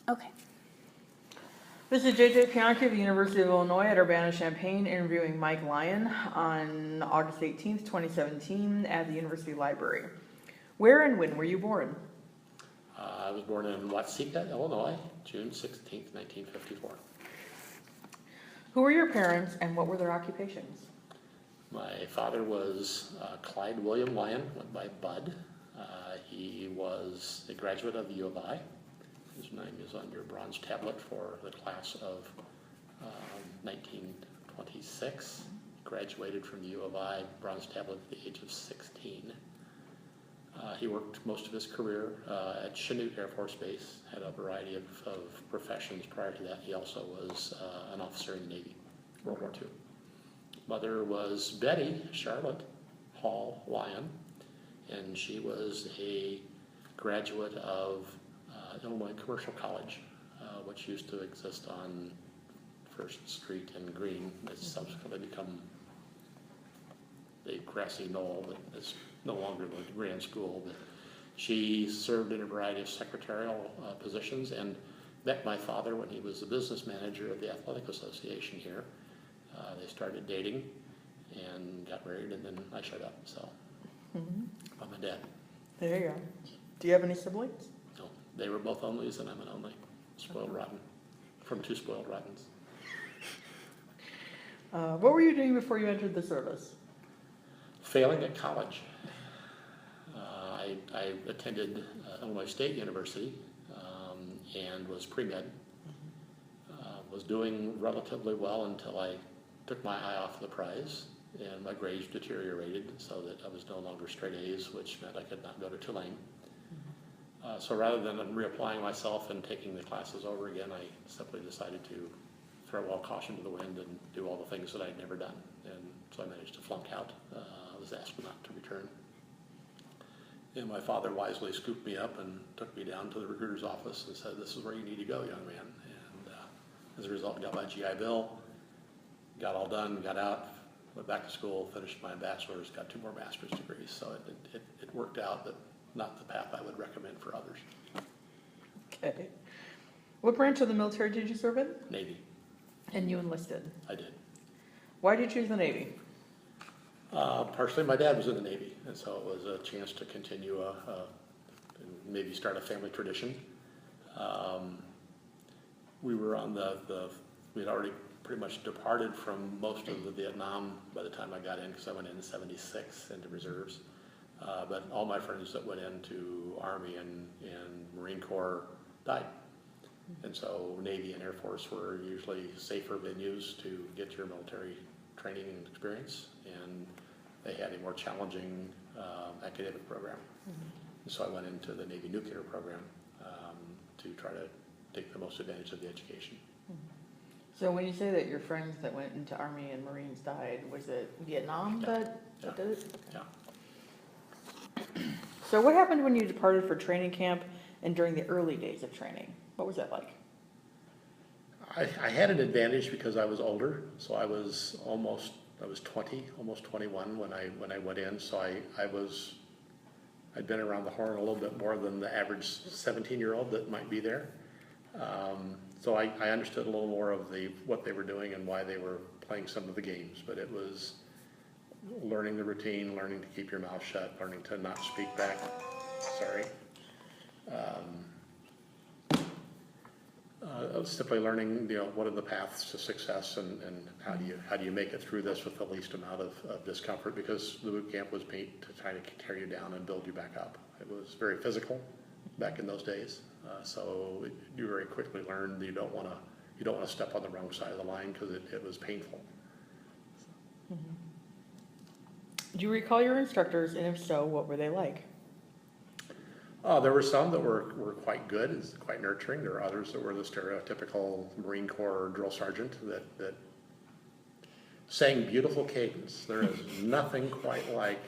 Okay. This is JJ Pianki of the University of Illinois at Urbana-Champaign interviewing Mike Lyon on August 18th, 2017 at the University Library. Where and when were you born? I was born in Watsika, Illinois, June 16th, 1954. Who were your parents and what were their occupations? My father was Clyde William Lyon, went by Bud. He was a graduate of the U of I. His name is on your bronze tablet for the class of 1926. Graduated from the U of I, bronze tablet at the age of 16. He worked most of his career at Chanute Air Force Base, had a variety of professions prior to that. He also was an officer in the Navy, World War II. Mother was Betty Charlotte Hall Lyon, and she was a graduate of Illinois Commercial College, which used to exist on First Street and Green. It's subsequently become a grassy knoll that is no longer the grand school. But she served in a variety of secretarial positions and met my father when he was the business manager of the Athletic Association here. They started dating and got married, and then I showed up. So I'm a dad. There you go. Do you have any siblings? No, they were both onlys, and I'm an only. Spoiled rotten, from two spoiled rottens. What were you doing before you entered the service? Failing at college. I attended Illinois State University and was pre-med. Was doing relatively well until I took my eye off the prize and my grades deteriorated so that I was no longer straight A's, which meant I could not go to Tulane. So rather than reapplying myself and taking the classes over again, I simply decided to throw all caution to the wind and do all the things that I'd never done. And so I managed to flunk out. I was asked not to return. And my father wisely scooped me up and took me down to the recruiter's office and said, "This is where you need to go, young man." And as a result, got my GI Bill, got all done, got out, went back to school, finished my bachelor's, got 2 more master's degrees. So it worked out, but not the path I would recommend for others. Okay. What branch of the military did you serve in? Navy. And you enlisted. I did. Why did you choose the Navy? Partially, my dad was in the Navy, and so it was a chance to continue maybe start a family tradition. We were on we'd already pretty much departed from most of the Vietnam by the time I got in, because I went in '76 into reserves. But all my friends that went into Army and Marine Corps died. And so Navy and Air Force were usually safer venues to get your military training and experience, and they had a more challenging academic program. And so I went into the Navy nuclear program to try to take the most advantage of the education. So when you say that your friends that went into Army and Marines died, was it Vietnam that did it? Yeah. So what happened when you departed for training camp and during the early days of training? What was that like? I had an advantage because I was older, so I was 20, almost 21 when I went in. So I'd been around the horn a little bit more than the average 17-year-old that might be there. So I understood a little more of what they were doing and why they were playing some of the games. But it was learning the routine, learning to keep your mouth shut, learning to not speak back. Sorry. Simply learning, what are the paths to success and how do you make it through this with the least amount of discomfort, because the boot camp was made to try to tear you down and build you back up. It was very physical back in those days, so you very quickly learned that you don't want to step on the wrong side of the line because it was painful. Do you recall your instructors, and if so, what were they like? There were some that were quite good, quite nurturing. There were others that were the stereotypical Marine Corps drill sergeant that sang beautiful cadence. There is nothing quite like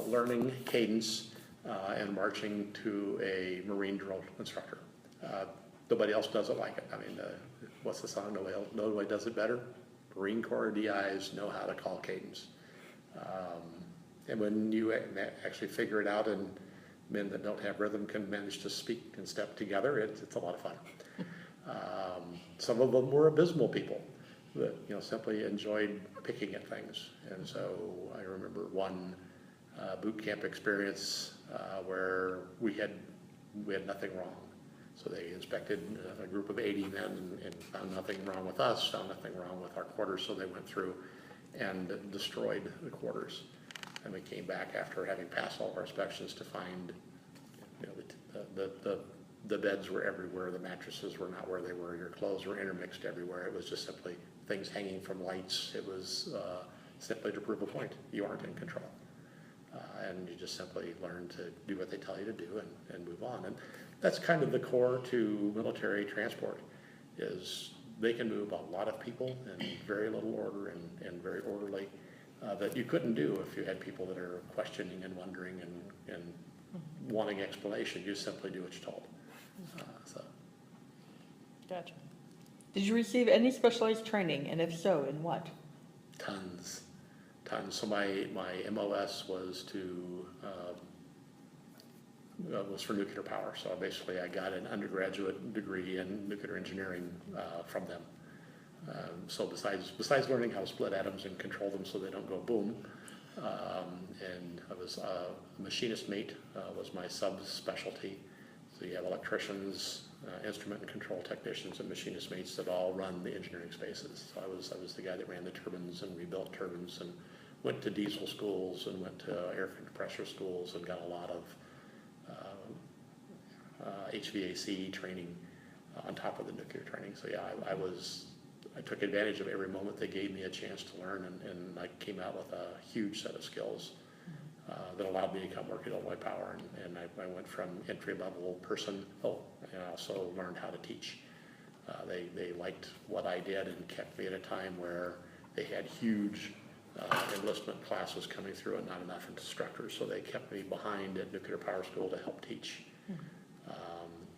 learning cadence and marching to a Marine drill instructor. Nobody else does it like it. I mean, what's the song? Nobody does it better. Marine Corps DIs know how to call cadence. And when you actually figure it out and men that don't have rhythm can manage to speak and step together. It's a lot of fun. Some of them were abysmal people that simply enjoyed picking at things. And so I remember one boot camp experience where we had nothing wrong. So they inspected a group of 80 men and found nothing wrong with us, found nothing wrong with our quarters, so they went through and destroyed the quarters. And we came back after having passed all of our inspections to find the beds were everywhere, the mattresses were not where they were, your clothes were intermixed everywhere. It was just simply things hanging from lights. It was simply to prove a point. You aren't in control. And you just simply learn to do what they tell you to do and move on. And that's kind of the core to military transport, is they can move a lot of people in very little order and very orderly, that you couldn't do if you had people that are questioning and wondering and wanting explanation. You simply do what you're told. So. Gotcha. Did you receive any specialized training, and if so, in what? Tons. So my MOS was was for nuclear power. So basically I got an undergraduate degree in nuclear engineering from them. So besides learning how to split atoms and control them so they don't go boom, and I was a machinist mate was my subspecialty. So you have electricians, instrument and control technicians, and machinist mates that all run the engineering spaces. So I was the guy that ran the turbines and rebuilt turbines and went to diesel schools and went to air compressor schools and got a lot of HVAC training on top of the nuclear training. So yeah, I took advantage of every moment they gave me a chance to learn, and I came out with a huge set of skills that allowed me to come work at Illinois Power, and I went from entry-level person, and I also learned how to teach. They liked what I did and kept me at a time where they had huge enlistment classes coming through and not enough instructors, so they kept me behind at nuclear power school to help teach.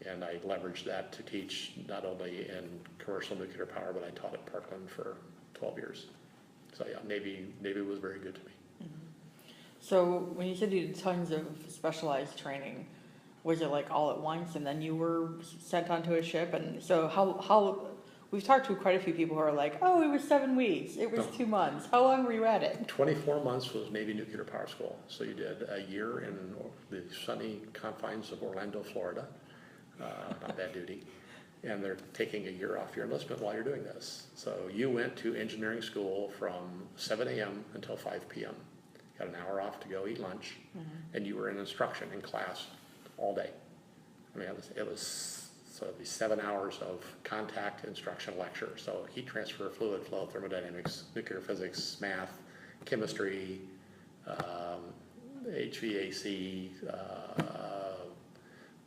And I leveraged that to teach not only in commercial nuclear power, but I taught at Parkland for 12 years. So yeah, Navy was very good to me. So when you said you did tons of specialized training, was it like all at once and then you were sent onto a ship? And so how we've talked to quite a few people who are like, oh, it was 7 weeks, it was 2 months. How long were you at it? 24 months was Navy Nuclear Power School. So you did a year in the sunny confines of Orlando, Florida. Not bad duty. And they're taking a year off your enlistment while you're doing this. So you went to engineering school from 7 a.m. until 5 p.m. Got an hour off to go eat lunch, and you were in instruction in class all day. I mean, it was so it'd be 7 hours of contact instruction lecture. So heat transfer, fluid flow, thermodynamics, nuclear physics, math, chemistry, HVAC,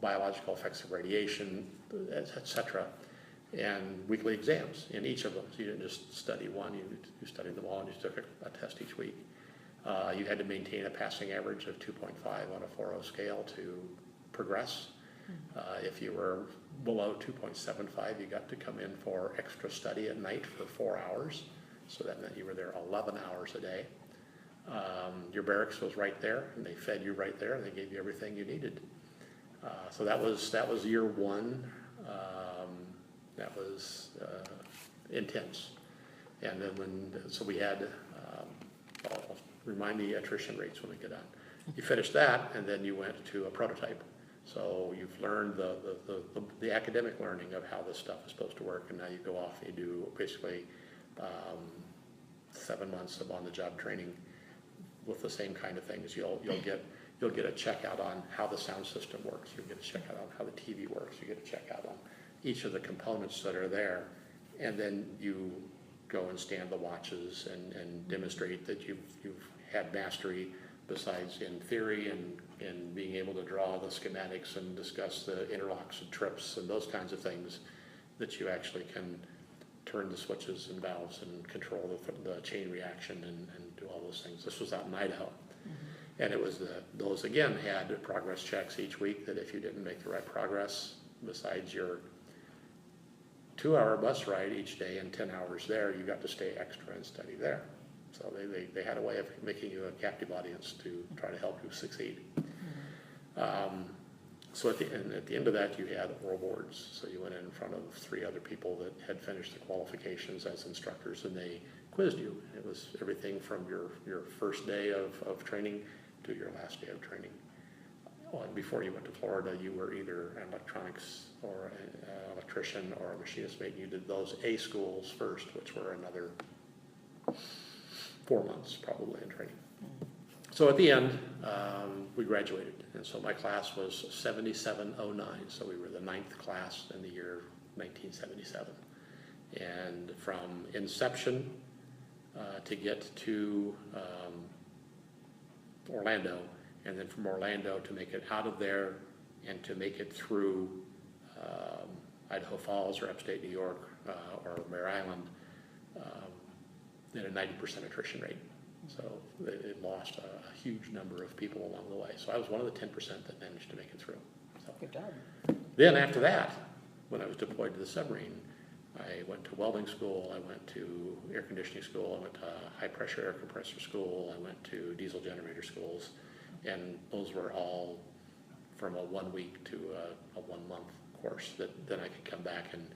biological effects of radiation, etc., and weekly exams in each of them. So you didn't just study one, you studied them all, and you took a test each week. You had to maintain a passing average of 2.5 on a 4.0 scale to progress. If you were below 2.75, you got to come in for extra study at night for 4 hours. So that meant you were there 11 hours a day. Your barracks was right there, and they fed you right there, and they gave you everything you needed. So that was year one. That was intense. And then so we had, I'll remind me attrition rates when we get on. You finished that, and then you went to a prototype. So you've learned the academic learning of how this stuff is supposed to work, and now you go off and you do basically 7 months of on-the-job training with the same kind of things. You'll get a checkout on how the sound system works. You'll get a checkout on how the TV works. You get a checkout on each of the components that are there, and then you go and stand the watches and demonstrate that you've had mastery, besides in theory and being able to draw the schematics and discuss the interlocks and trips and those kinds of things, that you actually can turn the switches and valves and control the chain reaction and do all those things. This was out in Idaho. And it was those again had progress checks each week, that if you didn't make the right progress, besides your 2-hour bus ride each day and 10 hours there, you got to stay extra and study there. So they had a way of making you a captive audience to try to help you succeed. So at the end of that, you had oral boards. So you went in front of 3 other people that had finished the qualifications as instructors, and they quizzed you. It was everything from your first day of training to your last day of training. Well, before you went to Florida, you were either an electronics or an electrician or a machinist mate. You did those A schools first, which were another 4 months probably in training. So at the end, we graduated, and so my class was 7709, so we were the 9th class in the year 1977. And from inception to get to Orlando, and then from Orlando to make it out of there and to make it through Idaho Falls or upstate New York or Mare Island, at a 90% attrition rate. So it lost a huge number of people along the way. So I was one of the 10% that managed to make it through. So Good job. then after that, when I was deployed to the submarine, I went to welding school, I went to air conditioning school, I went to high pressure air compressor school, I went to diesel generator schools, and those were all from a 1 week to a 1 month course that then I could come back, and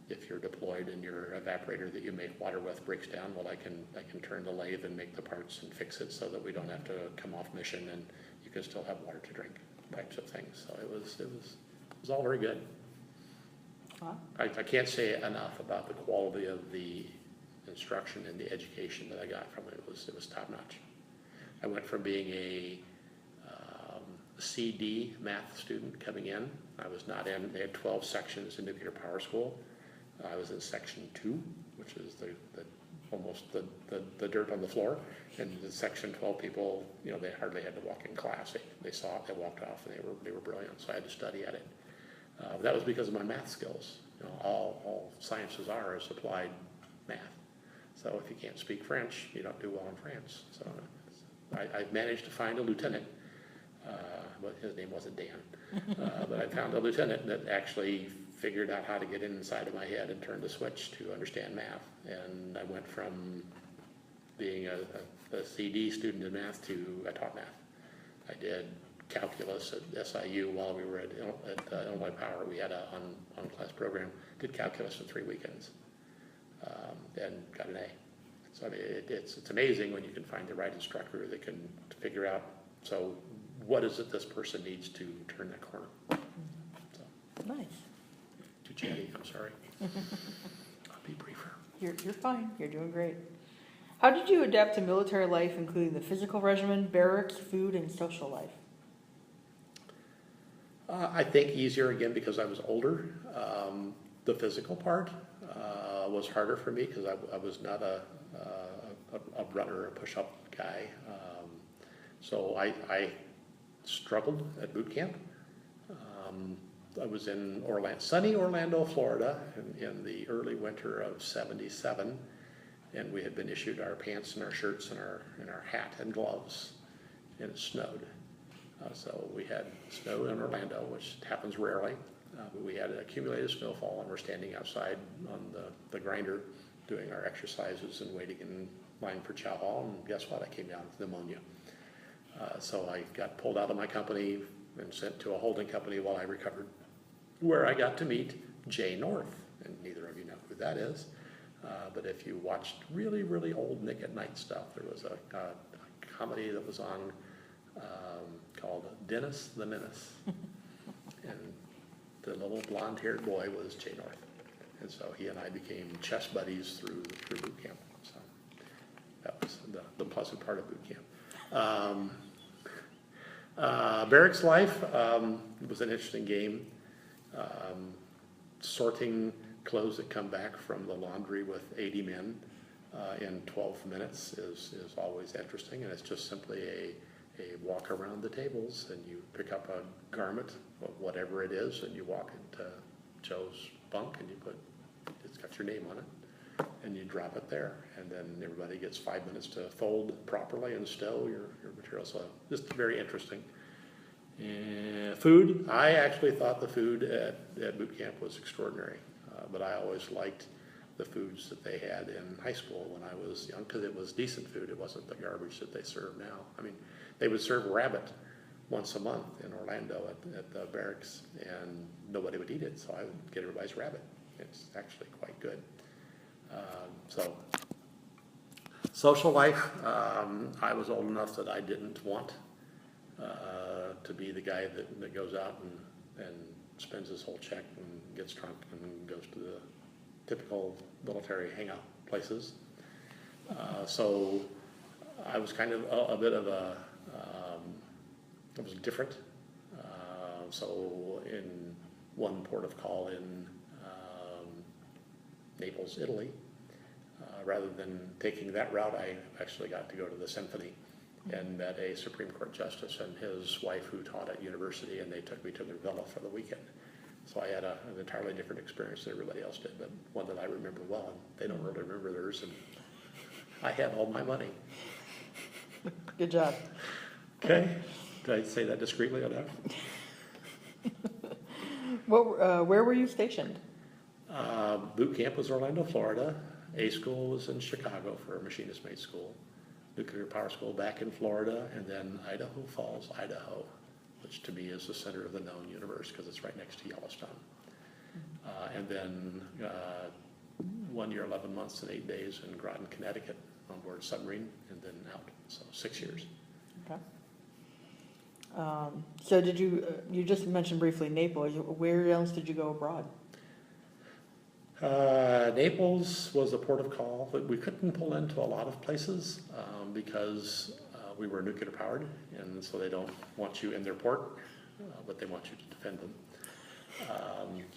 if you're deployed and your evaporator that you make water with breaks down, well, I can turn the lathe and make the parts and fix it so that we don't have to come off mission and you can still have water to drink, types of things. So it was all very good. Huh? I can't say enough about the quality of the instruction and the education that I got from it. It was top notch. I went from being a CD math student coming in. I was not in. They had 12 sections in nuclear power school. I was in section 2, which is almost the dirt on the floor, and the section 12 people, they hardly had to walk in class. They saw it, they walked off, and they were brilliant. So I had to study at it. That was because of my math skills. All sciences are is applied math. So if you can't speak French, you don't do well in France. So I managed to find a lieutenant. But his name wasn't Dan. But I found a lieutenant that actually figured out how to get inside of my head and turn the switch to understand math. And I went from being a CD student in math to I taught math. I did calculus at SIU while we were at Illinois Power. We had a on-class program. Did calculus for 3 weekends and got an A. So I mean, it's amazing when you can find the right instructor that can figure out, so what is it this person needs to turn that corner? So, Nice. too chatty, I'm sorry. I'll be briefer. You're fine. You're doing great. How did you adapt to military life, including the physical regimen, barracks, food, and social life? I think easier again because I was older. The physical part was harder for me because I was not a runner, a push-up guy. So I struggled at boot camp. I was in sunny Orlando, Florida in the early winter of '77, and we had been issued our pants and our shirts and our hat and gloves, and it snowed. So we had snow in Orlando, which happens rarely, but we had accumulated snowfall, and we're standing outside on the grinder doing our exercises and waiting in line for chow hall, and guess what? I came down with pneumonia. So I got pulled out of my company and sent to a holding company while I recovered, where I got to meet Jay North, and neither of you know who that is. But if you watched really, really old Nick at Night stuff, there was a comedy that was on called Dennis the Menace. And the little blonde-haired boy was Jay North. And so he and I became chess buddies through boot camp. So that was the pleasant part of boot camp. Barracks life was an interesting game. Sorting clothes that come back from the laundry with 80 men in 12 minutes is always interesting, and it's just simply a walk around the tables, and you pick up a garment, whatever it is, and you walk into Joe's bunk, and it's got your name on it, and you drop it there, and then everybody gets 5 minutes to fold properly and stow your material. So just very interesting. And food, I actually thought the food at boot camp was extraordinary, but I always liked the foods that they had in high school when I was young, because it was decent food. It wasn't the garbage that they serve now. I mean, they would serve rabbit once a month in Orlando at the Barracks, and nobody would eat it, so I would get everybody's rabbit. It's actually quite good. So, social life, I was old enough that I didn't want to be the guy that goes out and spends his whole check and gets drunk and goes to the typical military hangout places. So I was kind of a bit of a, it was different. So in one port of call in Naples, Italy, rather than taking that route, I actually got to go to the Symphony and met a Supreme Court justice and his wife who taught at university, and they took me to their villa for the weekend. So I had an entirely different experience than everybody else did, but one that I remember well, and they don't really remember theirs, and I had all my money. Good job. Okay, did I say that discreetly enough? Where were you stationed? Bootcamp was Orlando, Florida. A school was in Chicago for a machinist mate school. Nuclear power school back in Florida, and then Idaho Falls, Idaho, which to me is the center of the known universe because it's right next to Yellowstone. And then 1 year, 11 months, and 8 days in Groton, Connecticut on board a submarine, and then out. So 6 years. Okay. So did you just mentioned briefly Naples, where else did you go abroad? Naples was a port of call, but we couldn't pull into a lot of places because we were nuclear powered, and so they don't want you in their port, but they want you to defend them.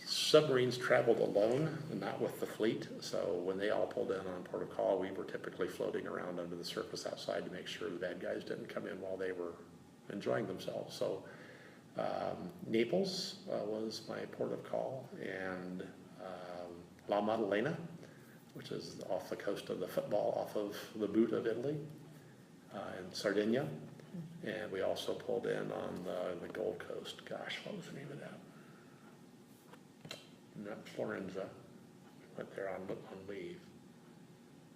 Submarines traveled alone and not with the fleet, so when they all pulled in on port of call, we were typically floating around under the surface outside to make sure the bad guys didn't come in while they were enjoying themselves. So Naples was my port of call, and La Maddalena, which is off the coast of the football, off of the boot of Italy, in Sardinia. And we also pulled in on the Gold Coast. Gosh, what was the name of that? Not Florenza. Went there on leave.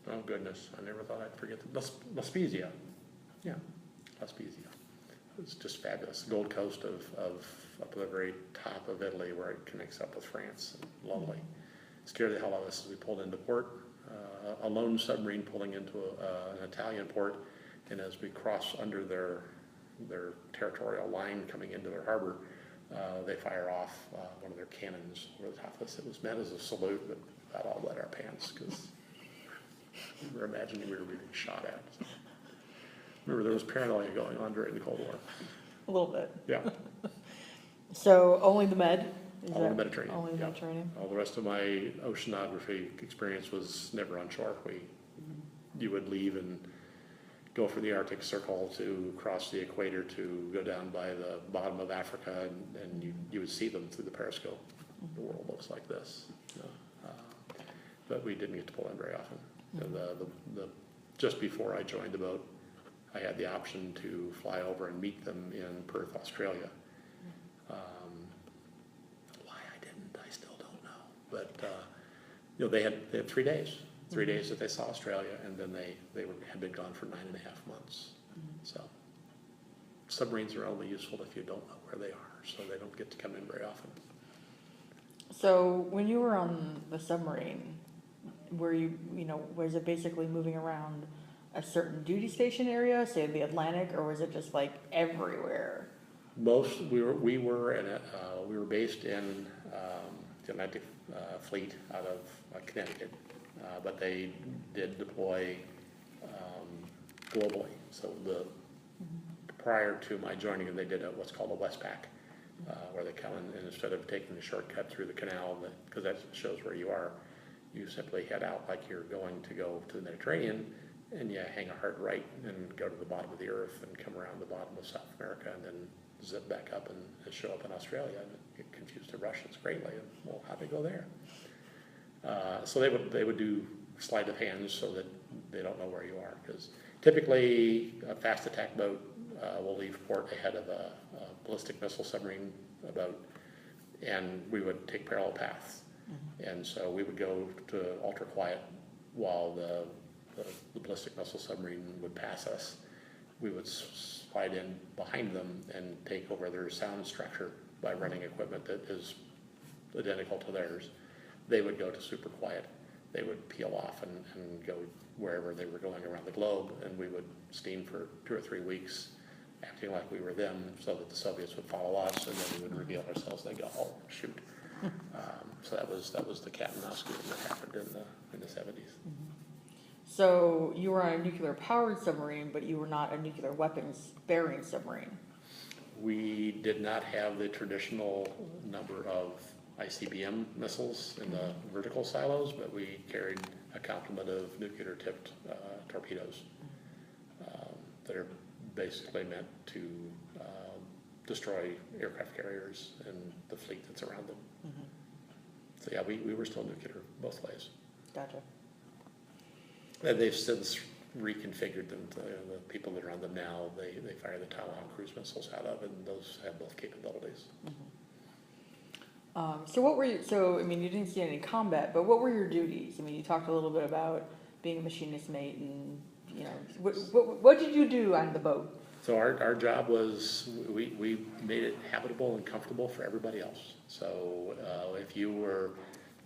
Oh goodness, I never thought I'd forget the La Spezia. Yeah, La Spezia. It was just fabulous. Gold Coast of up at the very top of Italy, where it connects up with France. Lovely. Scared the hell out of us as we pulled into port. A lone submarine pulling into an Italian port, and as we cross under their territorial line coming into their harbor, they fire off one of their cannons over the top of us. It was meant as a salute, but that all wet our pants because we were imagining we were being shot at. So. Remember, there was paranoia going on during the Cold War. A little bit. Yeah. So only the Med? All the Mediterranean. Only the yeah. Mediterranean? All the rest of my oceanography experience was never on shore. You would leave and go for the Arctic Circle to cross the equator to go down by the bottom of Africa, and you would see them through the periscope. The world looks like this. But we didn't get to pull in very often. Just before I joined the boat, I had the option to fly over and meet them in Perth, Australia. Why I didn't, I still don't know. But they had 3 days. 3 days that they saw Australia, and then had been gone for 9.5 months. So submarines are only useful if you don't know where they are, so they don't get to come in very often. So when you were on the submarine, were was it basically moving around a certain duty station area, say the Atlantic, or was it just like everywhere? We were based in the Atlantic Fleet out of Connecticut, but they did deploy globally. So prior to my joining them, they did what's called a Westpac, where they come in, and instead of taking the shortcut through the canal, because that shows where you are, you simply head out like you're going to go to the Mediterranean, and you hang a hard right and go to the bottom of the earth and come around the bottom of South America, and then zip back up and show up in Australia. And it confused the Russians greatly. And, well, how'd they go there? So they would do sleight of hand so that they don't know where you are, because typically a fast attack boat will leave port ahead of a ballistic missile submarine boat, and we would take parallel paths. And so we would go to ultra quiet while the ballistic missile submarine would pass us. We would slide in behind them and take over their sound structure by running equipment that is identical to theirs. They would go to super quiet. They would peel off and go wherever they were going around the globe, and we would steam for 2 or 3 weeks, acting like we were them, so that the Soviets would follow us, and then we would reveal ourselves. They go, oh shoot! So that was the cat and mouse game that happened in the 70s. So you were on a nuclear-powered submarine, but you were not a nuclear weapons-bearing submarine. We did not have the traditional number of ICBM missiles in the vertical silos, but we carried a complement of nuclear-tipped torpedoes that are basically meant to destroy aircraft carriers and the fleet that's around them. So yeah, we were still nuclear both ways. Gotcha. And they've since reconfigured them. The people that are on them now, they fire the Tomahawk cruise missiles out of, and those have both capabilities. So what were you, so I mean, you didn't see any combat, but what were your duties? I mean, you talked a little bit about being a machinist mate, and you know, what did you do on the boat? So our job was, we made it habitable and comfortable for everybody else. So if you were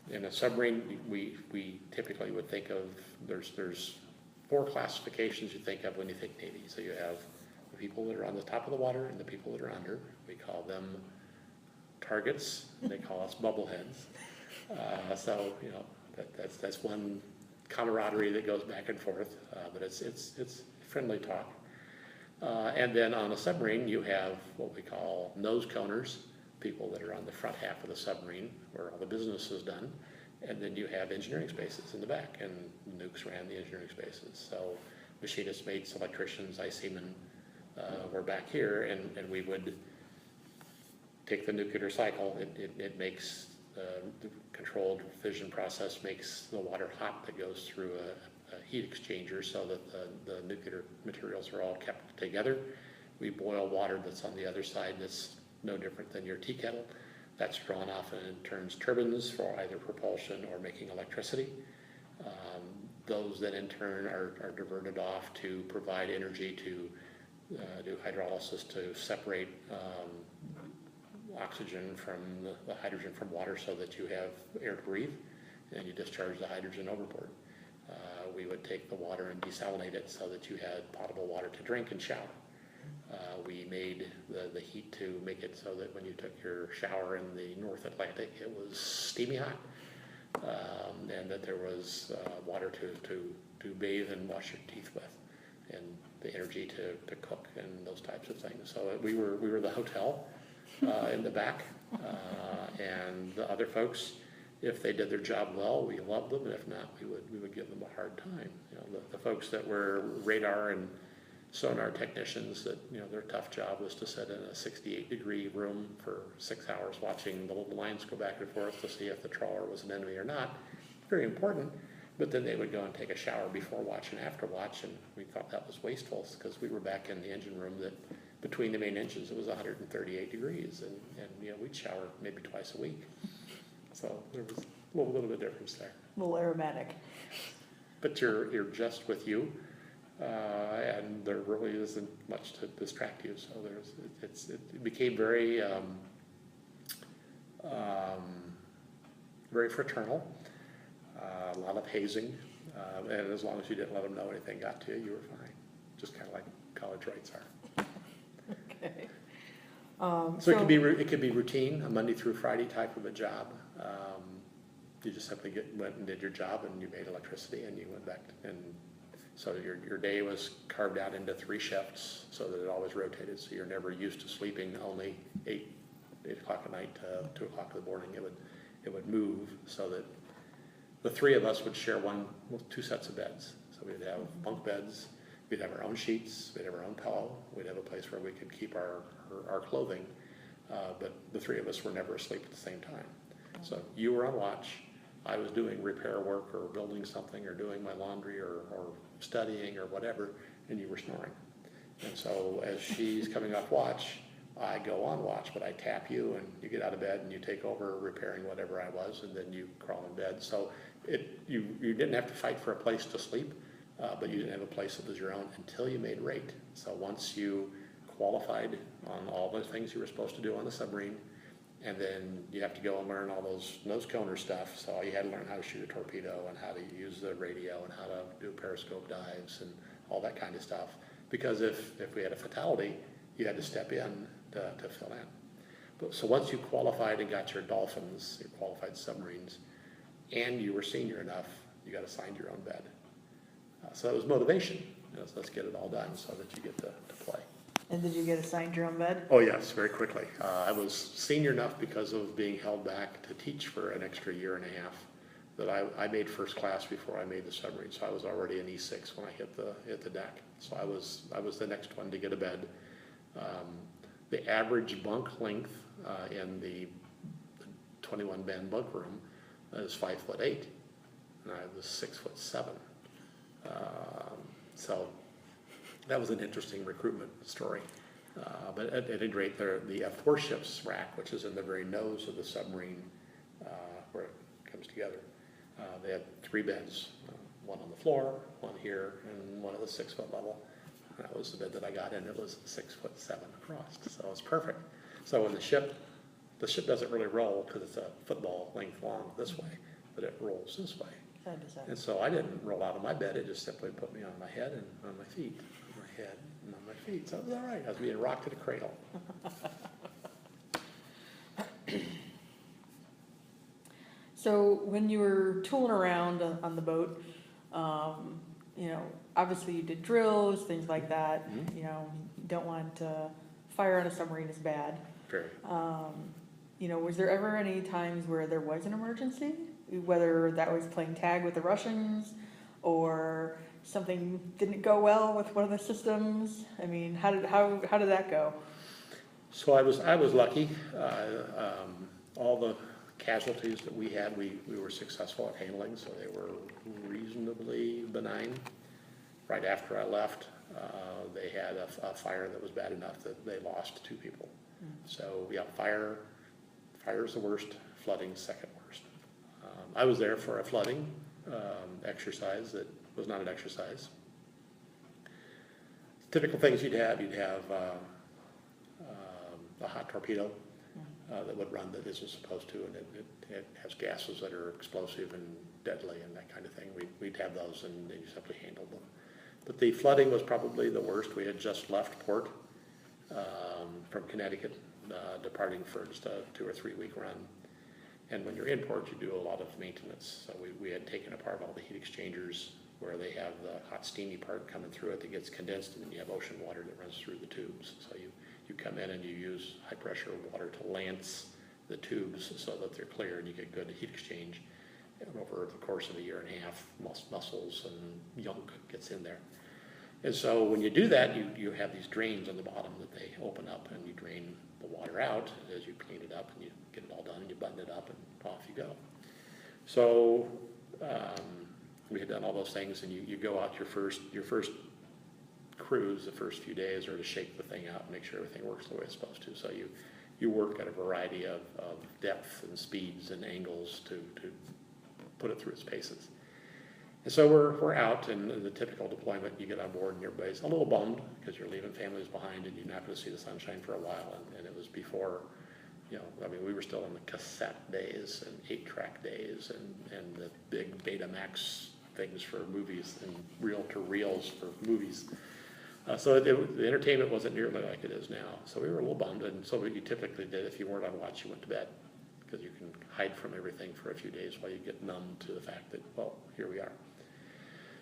in a submarine, we typically would think of, there's 4 classifications you think of when you think Navy. So you have the people that are on the top of the water and the people that are under. We call them targets, and they call us bubbleheads. So you know that's one camaraderie that goes back and forth, but it's friendly talk. And then on a submarine, you have what we call nose coners, people that are on the front half of the submarine where all the business is done. And then you have engineering spaces in the back, and nukes ran the engineering spaces. So machinists, mates, electricians, ICmen were back here, and we would take the nuclear cycle. It makes the controlled fission process makes the water hot that goes through a heat exchanger so that the nuclear materials are all kept together. We boil water that's on the other side that's no different than your tea kettle. That's drawn off and turns turbines for either propulsion or making electricity. Those then in turn are diverted off to provide energy to do hydrolysis to separate oxygen from the hydrogen from water so that you have air to breathe, and you discharge the hydrogen overboard. We would take the water and desalinate it so that you had potable water to drink and shower. We made the heat to make it so that when you took your shower in the North Atlantic, it was steamy hot, and that there was water to bathe and wash your teeth with, and the energy to cook and those types of things. So we were the hotel in the back, and the other folks, if they did their job well, we loved them, and if not, we would give them a hard time. You know, the folks that were radar and sonar technicians, that you know their tough job was to sit in a 68-degree room for 6 hours watching the little lines go back and forth to see if the trawler was an enemy or not. Very important, but then they would go and take a shower before watch and after watch, and we thought that was wasteful because we were back in the engine room that between the main engines it was 138 degrees, and you know we'd shower maybe twice a week. So there was a little bit of difference there. A little aromatic. But you're just with you. And there really isn't much to distract you, so it became very very fraternal, a lot of hazing, and as long as you didn't let them know anything got to you, you were fine. Just kind of like college rights are. Okay. So it could be routine, a Monday through Friday type of a job. You just simply went and did your job, and you made electricity, and you went back and. So your day was carved out into 3 shifts so that it always rotated. So you're never used to sleeping only 8 o'clock at night to 2 o'clock in the morning. It would move so that the 3 of us would share 2 sets of beds. So we'd have bunk beds, we'd have our own sheets, we'd have our own pillow, we'd have a place where we could keep our clothing. But the 3 of us were never asleep at the same time. So you were on watch. I was doing repair work or building something or doing my laundry or studying or whatever, and you were snoring. And so as she's coming off watch, I go on watch, but I tap you and you get out of bed and you take over repairing whatever I was, and then you crawl in bed. So you didn't have to fight for a place to sleep, but you didn't have a place that was your own until you made rate. So once you qualified on all the things you were supposed to do on the submarine. And then you have to go and learn all those nose coner stuff. So you had to learn how to shoot a torpedo and how to use the radio and how to do periscope dives and all that kind of stuff. Because if we had a fatality, you had to step in to fill in. But, so once you qualified and got your dolphins, your qualified submarines, and you were senior enough, you got assigned your own bed. So it was motivation. So let's get it all done so that you get to play. And did you get assigned your own bed? Oh yes, very quickly. I was senior enough because of being held back to teach for an extra year and a half that I made first class before I made the submarine. So I was already an E6 when I hit the deck. So I was the next one to get a bed. The average bunk length in the 21 band bunk room is 5'8", and I was 6'7". So that was an interesting recruitment story. But at any rate, the F4 ship's rack, which is in the very nose of the submarine where it comes together, they had 3 beds, one on the floor, one here, and one at the 6 foot level. That was the bed that I got in. It was 6'7" across, so it was perfect. So when the ship doesn't really roll because it's a football length long this way, but it rolls this way. And so I didn't roll out of my bed. It just simply put me on my head and on my feet, on my head and on my feet. So it was all right. I was being rocked to the cradle. So when you were tooling around on the boat, obviously you did drills, things like that. Mm-hmm. You don't want fire on a submarine is bad. Very. Was there ever any times where there was an emergency? Whether that was playing tag with the Russians or something didn't go well with one of the systems? I mean, how did that go? So I was lucky. All the casualties that we had, we were successful at handling, so they were reasonably benign. Right after I left, they had a fire that was bad enough that they lost 2 people. So yeah, fire is the worst, flooding second worst. I was there for a flooding exercise that was not an exercise. Typical things you'd have a hot torpedo that would run that isn't supposed to, and it has gases that are explosive and deadly and that kind of thing. We'd have those, and you simply handled them. But the flooding was probably the worst. We had just left port from Connecticut, departing for just a 2 or 3 week run. And when you're in port, you do a lot of maintenance. So we had taken apart all the heat exchangers where they have the hot steamy part coming through it that gets condensed, and then you have ocean water that runs through the tubes. So you come in and you use high pressure water to lance the tubes so that they're clear and you get good heat exchange. And over the course of a year and a half, mussels and yolk gets in there. And so when you do that, you have these drains on the bottom that they open up, and you drain the water out as you clean it up, and you get it all done, and you button it up, and off you go. So we had done all those things, and you go out your first cruise, the first few days, are to shake the thing out and make sure everything works the way it's supposed to. So you work at a variety of depth and speeds and angles to put it through its paces. And so we're out, and in the typical deployment, you get on board and everybody's a little bummed because you're leaving families behind and you're not going to see the sunshine for a while. And it was before, we were still in the cassette days and 8-track days and the big Betamax things for movies and reel-to-reels for movies. So the entertainment wasn't nearly like it is now. So we were a little bummed, and so what you typically did, if you weren't on watch, you went to bed, because you can hide from everything for a few days while you get numb to the fact that, well, here we are.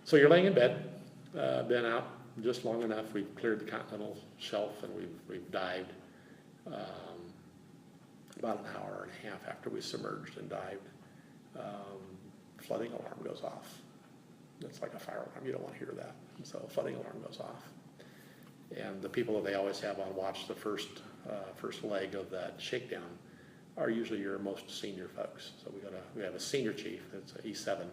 So you're laying in bed, been out just long enough. We've cleared the continental shelf, and we've dived about an hour and a half after we submerged and dived. Flooding alarm goes off. It's like a fire alarm. You don't want to hear that. And so flooding alarm goes off. And the people that they always have on watch the first leg of that shakedown are usually your most senior folks. So we have a senior chief, it's an E7,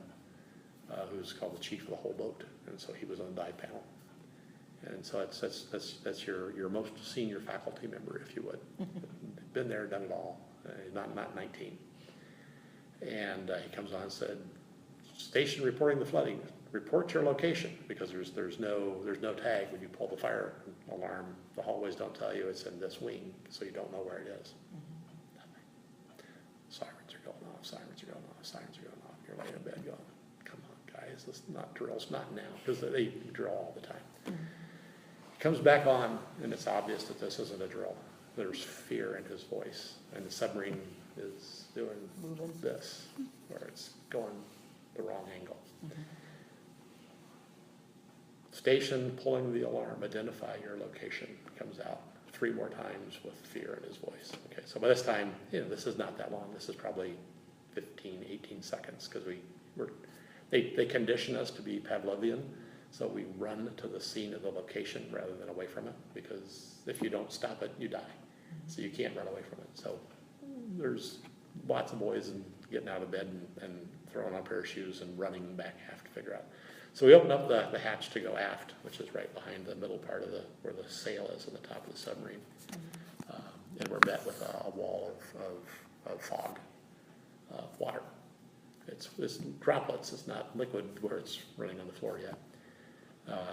who's called the chief of the whole boat, and so he was on the dive panel. And so that's your most senior faculty member, if you would. Been there, done it all, not 19. And he comes on and said, "Station reporting the flooding." report your location, because there's no tag when you pull the fire alarm. The hallways don't tell you it's in this wing, so you don't know where it is. Sirens are going off, sirens are going off, sirens are going off. You're laying in bed going, come on, guys, this drill's not now, because they drill all the time. He comes back on, and it's obvious that this isn't a drill. There's fear in his voice, and the submarine is doing this, where it's going the wrong angle. Station, pulling the alarm, identify your location, comes out 3 more times with fear in his voice. Okay, so by this time, this is not that long. This is probably 15, 18 seconds, because they condition us to be Pavlovian, so we run to the scene of the location rather than away from it, because if you don't stop it, you die. So you can't run away from it. So there's lots of boys and getting out of bed and throwing on a pair of shoes and running back aft to figure out. So we open up the hatch to go aft, which is right behind the middle part of where the sail is on the top of the submarine. And we're met with a wall of fog, water. It's droplets, it's not liquid where it's running on the floor yet.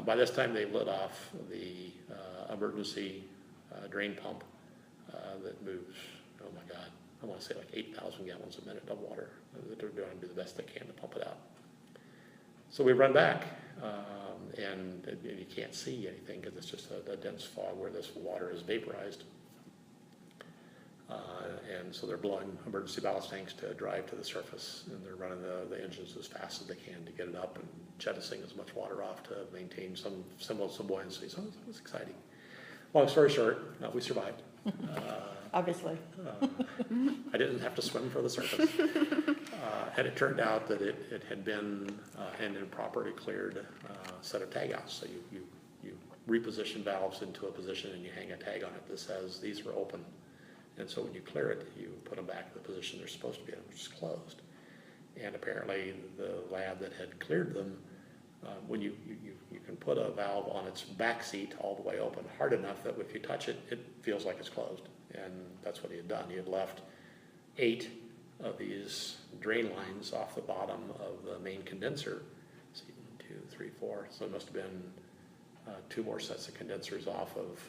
By this time they lit off the emergency drain pump that moves, oh my God, I want to say like 8,000 gallons a minute of water. They're going to do the best they can to pump it out. So we run back, and you can't see anything because it's just a dense fog where this water is vaporized. And so they're blowing emergency ballast tanks to drive to the surface, and they're running the engines as fast as they can to get it up and jettisoning as much water off to maintain some semblance of buoyancy. So it was exciting. Long story short, we survived. Obviously. I didn't have to swim for the surface. And it turned out that it had been an improperly cleared set of tag outs. So you reposition valves into a position and you hang a tag on it that says these were open. And so when you clear it, you put them back in the position they're supposed to be in, which is closed. And apparently the lab that had cleared them, when you can put a valve on its back seat all the way open hard enough that if you touch it, it feels like it's closed. And that's what he had done. He had left 8 of these drain lines off the bottom of the main condenser. So 1, 2, 3, 4. So it must have been 2 more sets of condensers off of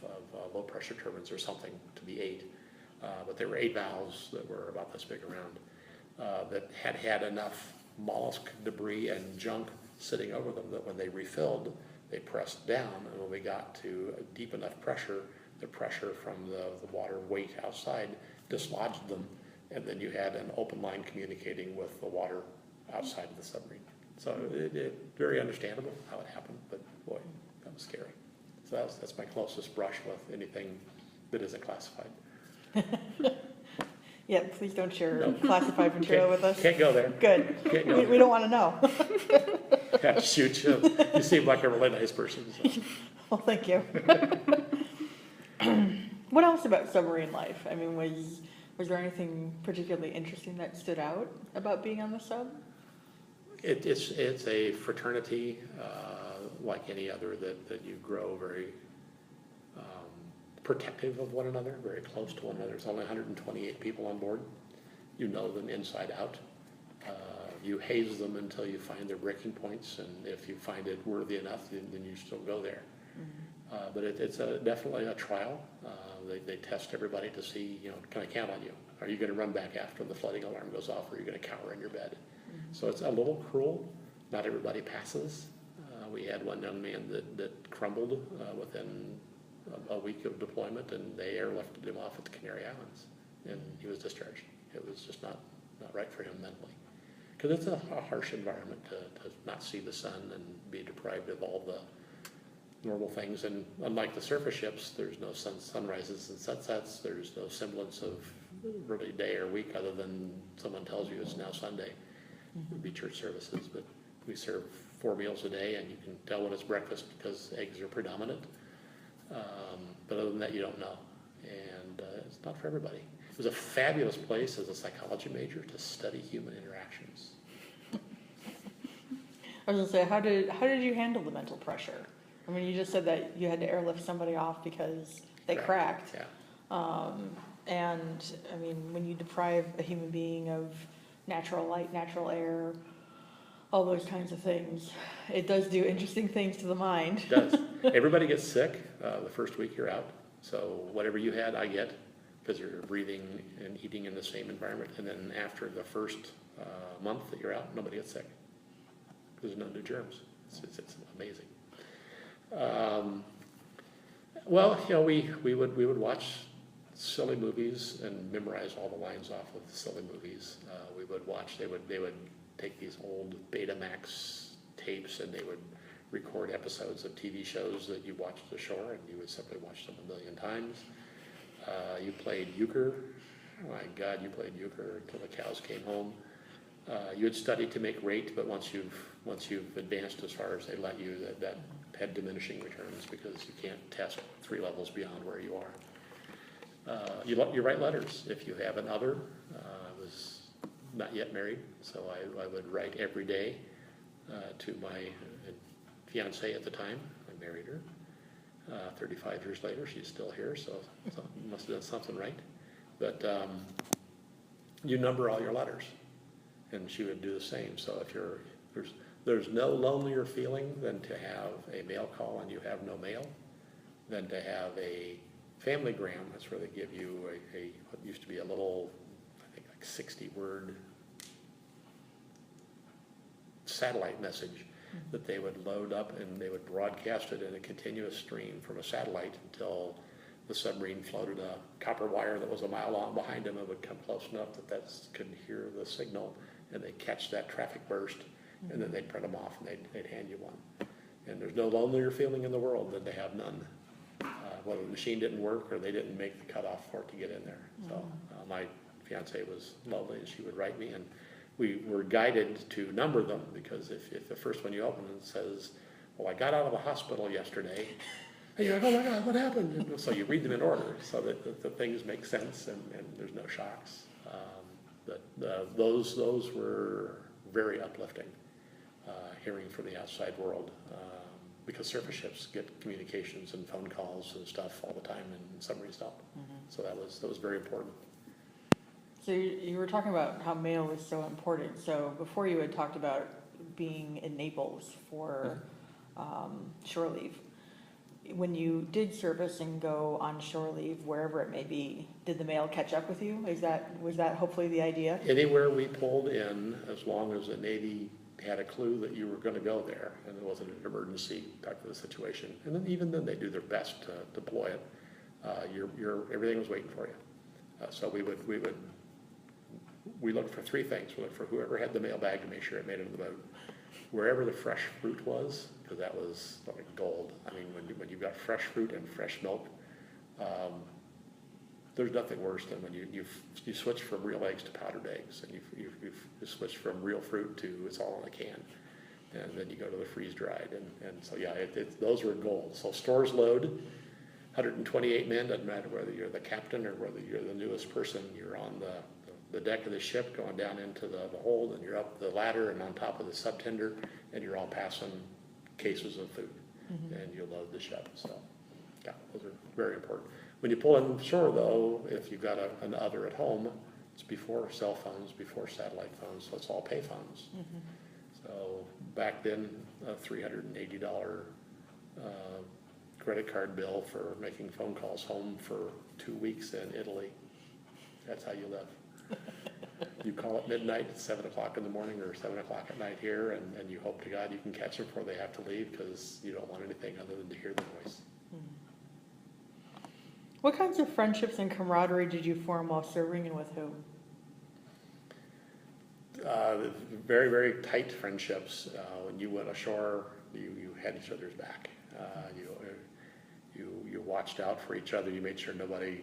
low pressure turbines or something to be 8. But there were 8 valves that were about this big around that had enough mollusk debris and junk sitting over them that when they refilled, they pressed down, and when we got to a deep enough pressure, the pressure from the water weight outside dislodged them, and then you had an open line communicating with the water outside of the submarine. So it very understandable how it happened, but boy, that was scary. So that's my closest brush with anything that isn't classified. Yeah, please don't share classified material with us. Can't go there. Good. Can't go We don't want to know. Yeah, shoot, you seem like a really nice person. So. Well, thank you. What else about submarine life? I mean, was there anything particularly interesting that stood out about being on the sub? It's a fraternity like any other that you grow very protective of one another, very close to one another. There's only 128 people on board. You know them inside out. You haze them until you find their breaking points, and if you find it worthy enough, then you still go there. Mm-hmm. But it's definitely a trial. They test everybody to see, can I count on you? Are you going to run back after the flooding alarm goes off, or are you going to cower in your bed? Mm-hmm. So it's a little cruel. Not everybody passes. We had one young man that crumbled within a week of deployment, and they airlifted him off at the Canary Islands, and he was discharged. It was just not right for him mentally. Because it's a harsh environment to not see the sun and be deprived of all the normal things. And unlike the surface ships, there's no sunrises and sunsets. There's no semblance of really day or week other than someone tells you it's now Sunday. It would be church services, but we serve 4 meals a day, and you can tell when it's breakfast because eggs are predominant. But other than that, you don't know. And it's not for everybody. It was a fabulous place as a psychology major to study human interactions. I was going to say, how did you handle the mental pressure? I mean, you just said that you had to airlift somebody off because they cracked. Yeah. And I mean, when you deprive a human being of natural light, natural air, All those kinds of things. It does do interesting things to the mind. It does. Everybody gets sick the first week you're out. So whatever you had, I get, because you're breathing and eating in the same environment. And then after the first month that you're out, nobody gets sick. There's no new germs. It's amazing. Well, you know, we would watch silly movies and memorize all the lines off of the silly movies. We would watch. They would take these old Betamax tapes and they would record episodes of TV shows that you watched ashore, and you would simply watch them a million times. You played euchre. Oh my God, you played euchre until the cows came home. You had studied to make rate, but once you've advanced as far as they let you, that had diminishing returns because you can't test 3 levels beyond where you are. You write letters. If you have an other, I was not yet married, so I would write every day to my fiancée at the time. I married her. 35 years later, she's still here, so must have done something right. But you number all your letters, and she would do the same. So if there's no lonelier feeling than to have a mail call and you have no mail, than to have a family gram. That's where they give you what used to be a little, I think like 60-word satellite message that they would load up, and they would broadcast it in a continuous stream from a satellite until the submarine floated a copper wire that was a mile long behind them and would come close enough that could hear the signal, and they'd catch that traffic burst, and then they'd print them off and they'd hand you one. And there's no lonelier feeling in the world than to have none. Whether the machine didn't work or they didn't make the cutoff for it to get in there. So my fiancée was lovely, and she would write me, and we were guided to number them, because if the first one you open and says, well, I got out of the hospital yesterday, and you're like, oh my God, what happened? And so you read them in order so that the things make sense and there's no shocks. Those were very uplifting, hearing from the outside world, because surface ships get communications and phone calls and stuff all the time, and submarines don't. So that was very important. So you were talking about how mail was so important. So before you had talked about being in Naples for shore leave. When you did service and go on shore leave, wherever it may be, did the mail catch up with you? Was that hopefully the idea? Anywhere we pulled in, as long as the Navy had a clue that you were going to go there, and it wasn't an emergency type of a situation. And then even then, they do their best to deploy it. Everything was waiting for you. So we looked for 3 things. We looked for whoever had the mail bag to make sure it made it in the boat. Wherever the fresh fruit was, because that was like gold. I mean, when you've got fresh fruit and fresh milk, there's nothing worse than when you switch from real eggs to powdered eggs, and you switch from real fruit to it's all in a can, and then you go to the freeze dried, and so yeah, those were gold. So stores load, 128 men, doesn't matter whether you're the captain or whether you're the newest person, you're on the deck of the ship going down into the hold, and you're up the ladder and on top of the subtender, and you're all passing cases of food, and you load the ship. So yeah, those are very important. When you pull in shore, though, if you've got an other at home, it's before cell phones, before satellite phones, so it's all pay phones. So back then, a $380 credit card bill for making phone calls home for 2 weeks in Italy. That's how you live. You call at midnight at 7 o'clock in the morning or 7 o'clock at night here, and you hope to God you can catch them before they have to leave, because you don't want anything other than to hear the voice. What kinds of friendships and camaraderie did you form while serving, and with whom? Very, very tight friendships. When you went ashore, you had each other's back. You watched out for each other. You made sure nobody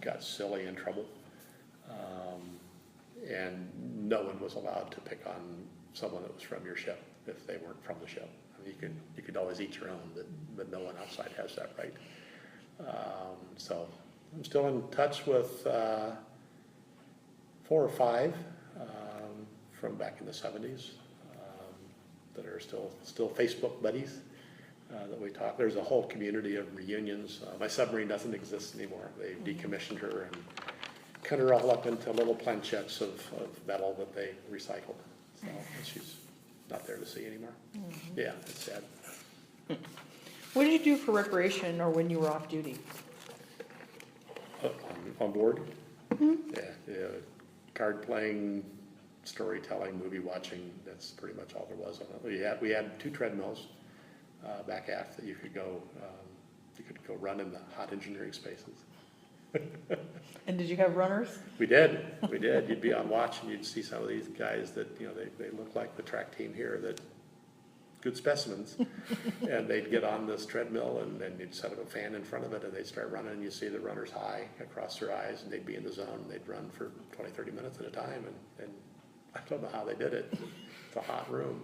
got silly in trouble. And no one was allowed to pick on someone that was from your ship if they weren't from the ship. I mean, you could always eat your own, but no one outside has that right. So I'm still in touch with 4 or 5 from back in the 70s that are still Facebook buddies that we talk. There's a whole community of reunions. My submarine doesn't exist anymore. They decommissioned her and cut her all up into little planchettes of metal that they recycled. So she's not there to see anymore. Yeah, it's sad. What did you do for recreation or when you were off duty? On board? Yeah, card playing, storytelling, movie watching, that's pretty much all there was on it. We had 2 treadmills back aft that you could go run in the hot engineering spaces. And did you have runners? We did. You'd be on watch and you'd see some of these guys that, they look like the track team here, that good specimens. And they'd get on this treadmill and then you'd set up a fan in front of it and they'd start running and you see the runners high across their eyes and they'd be in the zone and they'd run for 20, 30 minutes at a time. And I don't know how they did it. It's a hot room.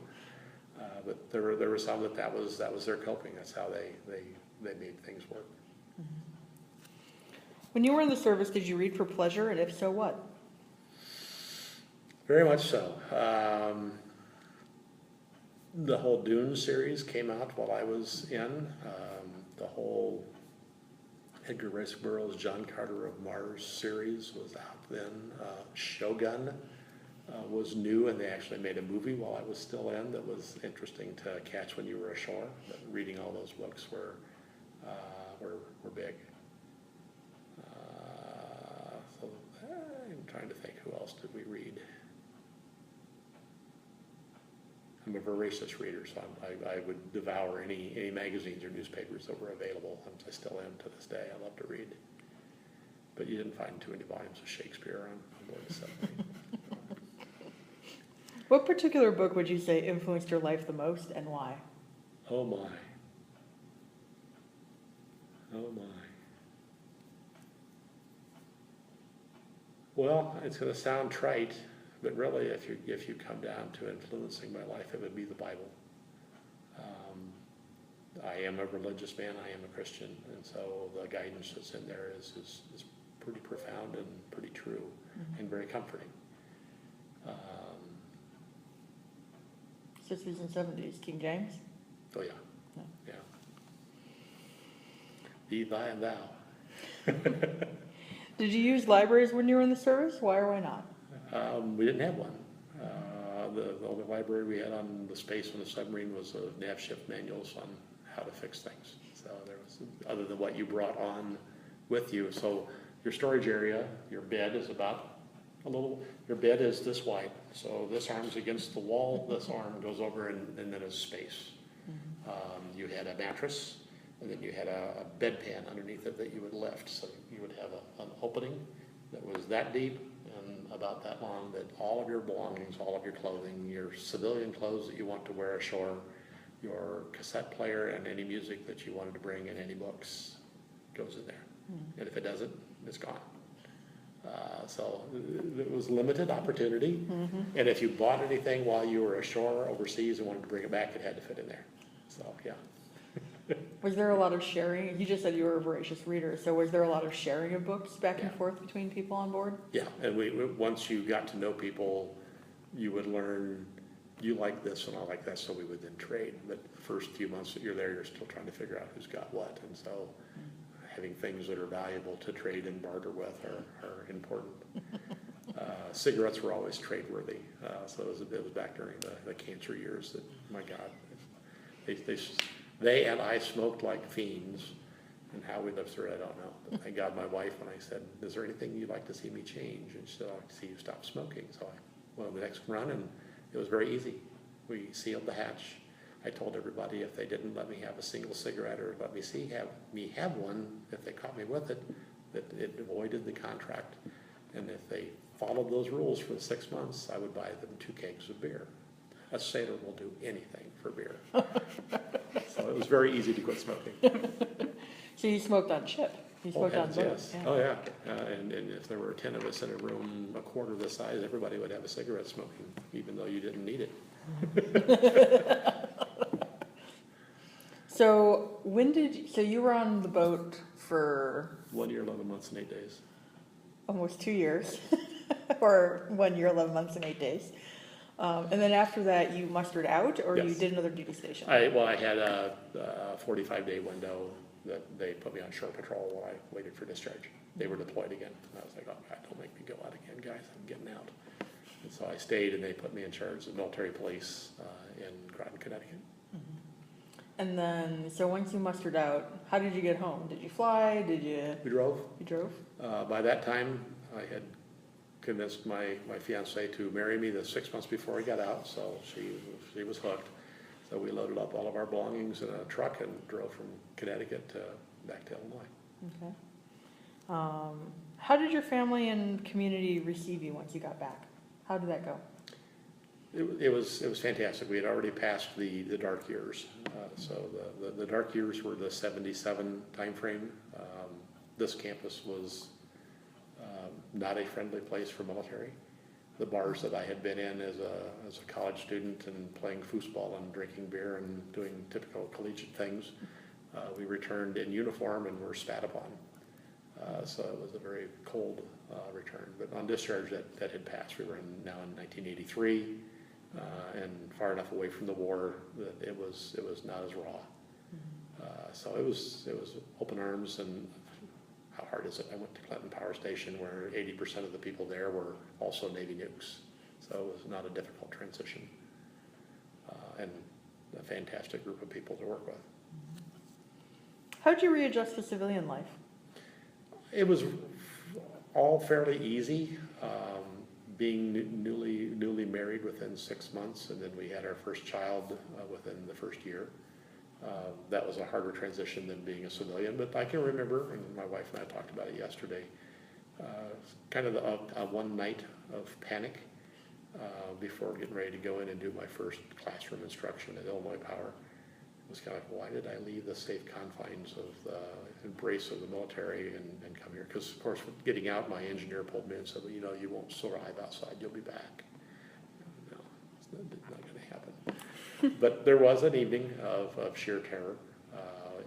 But there were some that was their coping. That's how they made things work. When you were in the service, did you read for pleasure, and if so, what? Very much so. The whole Dune series came out while I was in. The whole Edgar Rice Burroughs' John Carter of Mars series was out then. Shogun was new, and they actually made a movie while I was still in that was interesting to catch when you were ashore. But reading all those books were big. So I'm trying to think, who else did we read? I'm a voracious reader, so I would devour any magazines or newspapers that were available. I still am to this day. I love to read. But you didn't find too many volumes of Shakespeare on board the submarine. What particular book would you say influenced your life the most, and why? Oh my. Oh my. Well, it's going to sound trite, but really, if you come down to influencing my life, it would be the Bible. I am a religious man. I am a Christian, and so the guidance that's in there is pretty profound and pretty true, and very comforting. 60s and 70s, King James? Oh yeah, No. yeah. Be thy and thou. Did you use libraries when you were in the service? Why or why not? We didn't have one. The only library we had on the space on the submarine was a nav shift manuals on how to fix things. So there was, other than what you brought on with you. So your storage area, your bed is about your bed is this wide. So this arm's against the wall, this arm goes over and then is space. You had a mattress, and then you had a bedpan underneath it that you would lift. So you would have an opening that was that deep and about that long, that all of your belongings, all of your clothing, your civilian clothes that you want to wear ashore, your cassette player and any music that you wanted to bring and any books goes in there. And if it doesn't, it's gone. So it was limited opportunity. And if you bought anything while you were ashore overseas and wanted to bring it back, it had to fit in there. So, yeah. Was there a lot of sharing? You just said you were a voracious reader, so was there a lot of sharing of books back and forth between people on board? Yeah, and we once you got to know people, you would learn, you like this and I like that, so we would then trade. But the first few months that you're there, you're still trying to figure out who's got what, and so having things that are valuable to trade and barter with are important. Cigarettes were always trade-worthy, so it was back during the cancer years that, my God, they and I smoked like fiends, and how we lived through it, I don't know. But thank God my wife, when I said, is there anything you'd like to see me change? And she said, I'd like to see you stop smoking. So I went on the next run, and it was very easy. We sealed the hatch. I told everybody if they didn't let me have a single cigarette or let me have one, if they caught me with it, that it avoided the contract. And if they followed those rules for the 6 months, I would buy them 2 kegs of beer. A sailor will do anything for beer. So it was very easy to quit smoking. So you smoked on ship? You smoked on boat? Yes. Yeah. Oh, yeah. And if there were 10 of us in a room a quarter this size, everybody would have a cigarette smoking, even though you didn't need it. So so you were on the boat for 1 year, 11 months, and 8 days. Almost 2 years, or 1 year, 11 months, and 8 days. And then after that, you mustered out, or you did another duty station? I had a 45-day window that they put me on shore patrol while I waited for discharge. They were deployed again. And I was like, oh, God, don't make me go out again, guys. I'm getting out. And so I stayed, and they put me in charge of military police in Groton, Connecticut. And then, so once you mustered out, how did you get home? Did you fly? Did you? We drove. You drove? By that time, I had convinced my fiancée to marry me the 6 months before I got out, so she was hooked. So we loaded up all of our belongings in a truck and drove from Connecticut back to Illinois. Okay. How did your family and community receive you once you got back? How did that go? It was fantastic. We had already passed the dark years. So the dark years were the 77 timeframe. This campus was not a friendly place for military. The bars that I had been in as a college student and playing foosball and drinking beer and doing typical collegiate things, we returned in uniform and were spat upon. So it was a very cold return. But on discharge, that had passed. We were now in 1983, and far enough away from the war that it was not as raw. So it was open arms. And how hard is it? I went to Clinton Power Station, where 80% of the people there were also Navy nukes. So it was not a difficult transition, and a fantastic group of people to work with. How did you readjust to civilian life? It was all fairly easy. Being newly married within 6 months, and then we had our first child within the first year. That was a harder transition than being a civilian, but I can remember, and my wife and I talked about it yesterday, kind of one night of panic before getting ready to go in and do my first classroom instruction at Illinois Power. It was kind of, why did I leave the safe confines of the embrace of the military and come here? Because, of course, getting out, my engineer pulled me and said, well, you won't survive outside, you'll be back. No, it's not going to happen. But there was an evening of sheer terror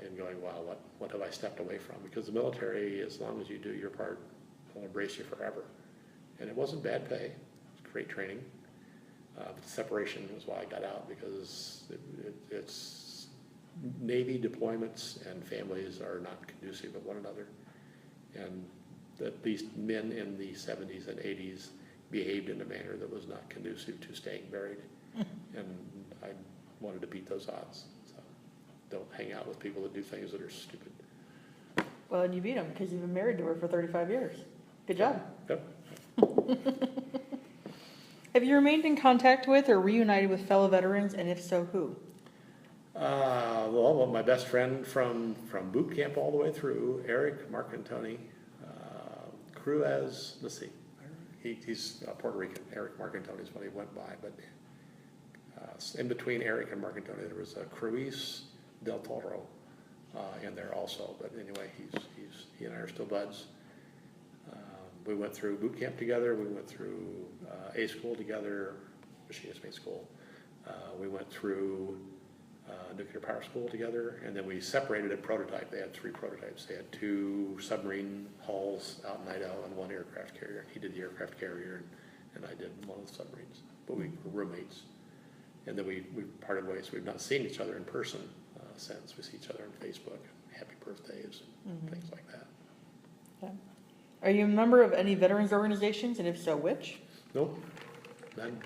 and going, wow, what have I stepped away from? Because the military, as long as you do your part, will embrace you forever. And it wasn't bad pay, it was great training. But the separation was why I got out, because it's Navy deployments and families are not conducive of one another. And at least men in the 70s and 80s behaved in a manner that was not conducive to staying married. And I wanted to beat those odds. So don't hang out with people that do things that are stupid. Well, and you beat them because you've been married to her for 35 years. Good job. Yep. Have you remained in contact with or reunited with fellow veterans, and if so, who? Well, my best friend from Bootcamp all the way through, Eric Marcantoni, Cruz, let's see, he's Puerto Rican. Eric Marcantoni is what he went by, but in between Eric and Marcantoni, there was Cruz Del Toro in there also. But anyway, he and I are still buds. We went through Bootcamp together. We went through A school together, machinist mate school. We went through nuclear power school together, and then we separated at prototype. They had 3 prototypes. They had 2 submarine hulls out in Idaho and 1 aircraft carrier. He did the aircraft carrier, and I did one of the submarines. But we were roommates. And then we parted ways. We've not seen each other in person since. We see each other on Facebook, happy birthdays, things like that. Okay. Are you a member of any veterans organizations, and if so, which? Nope, none.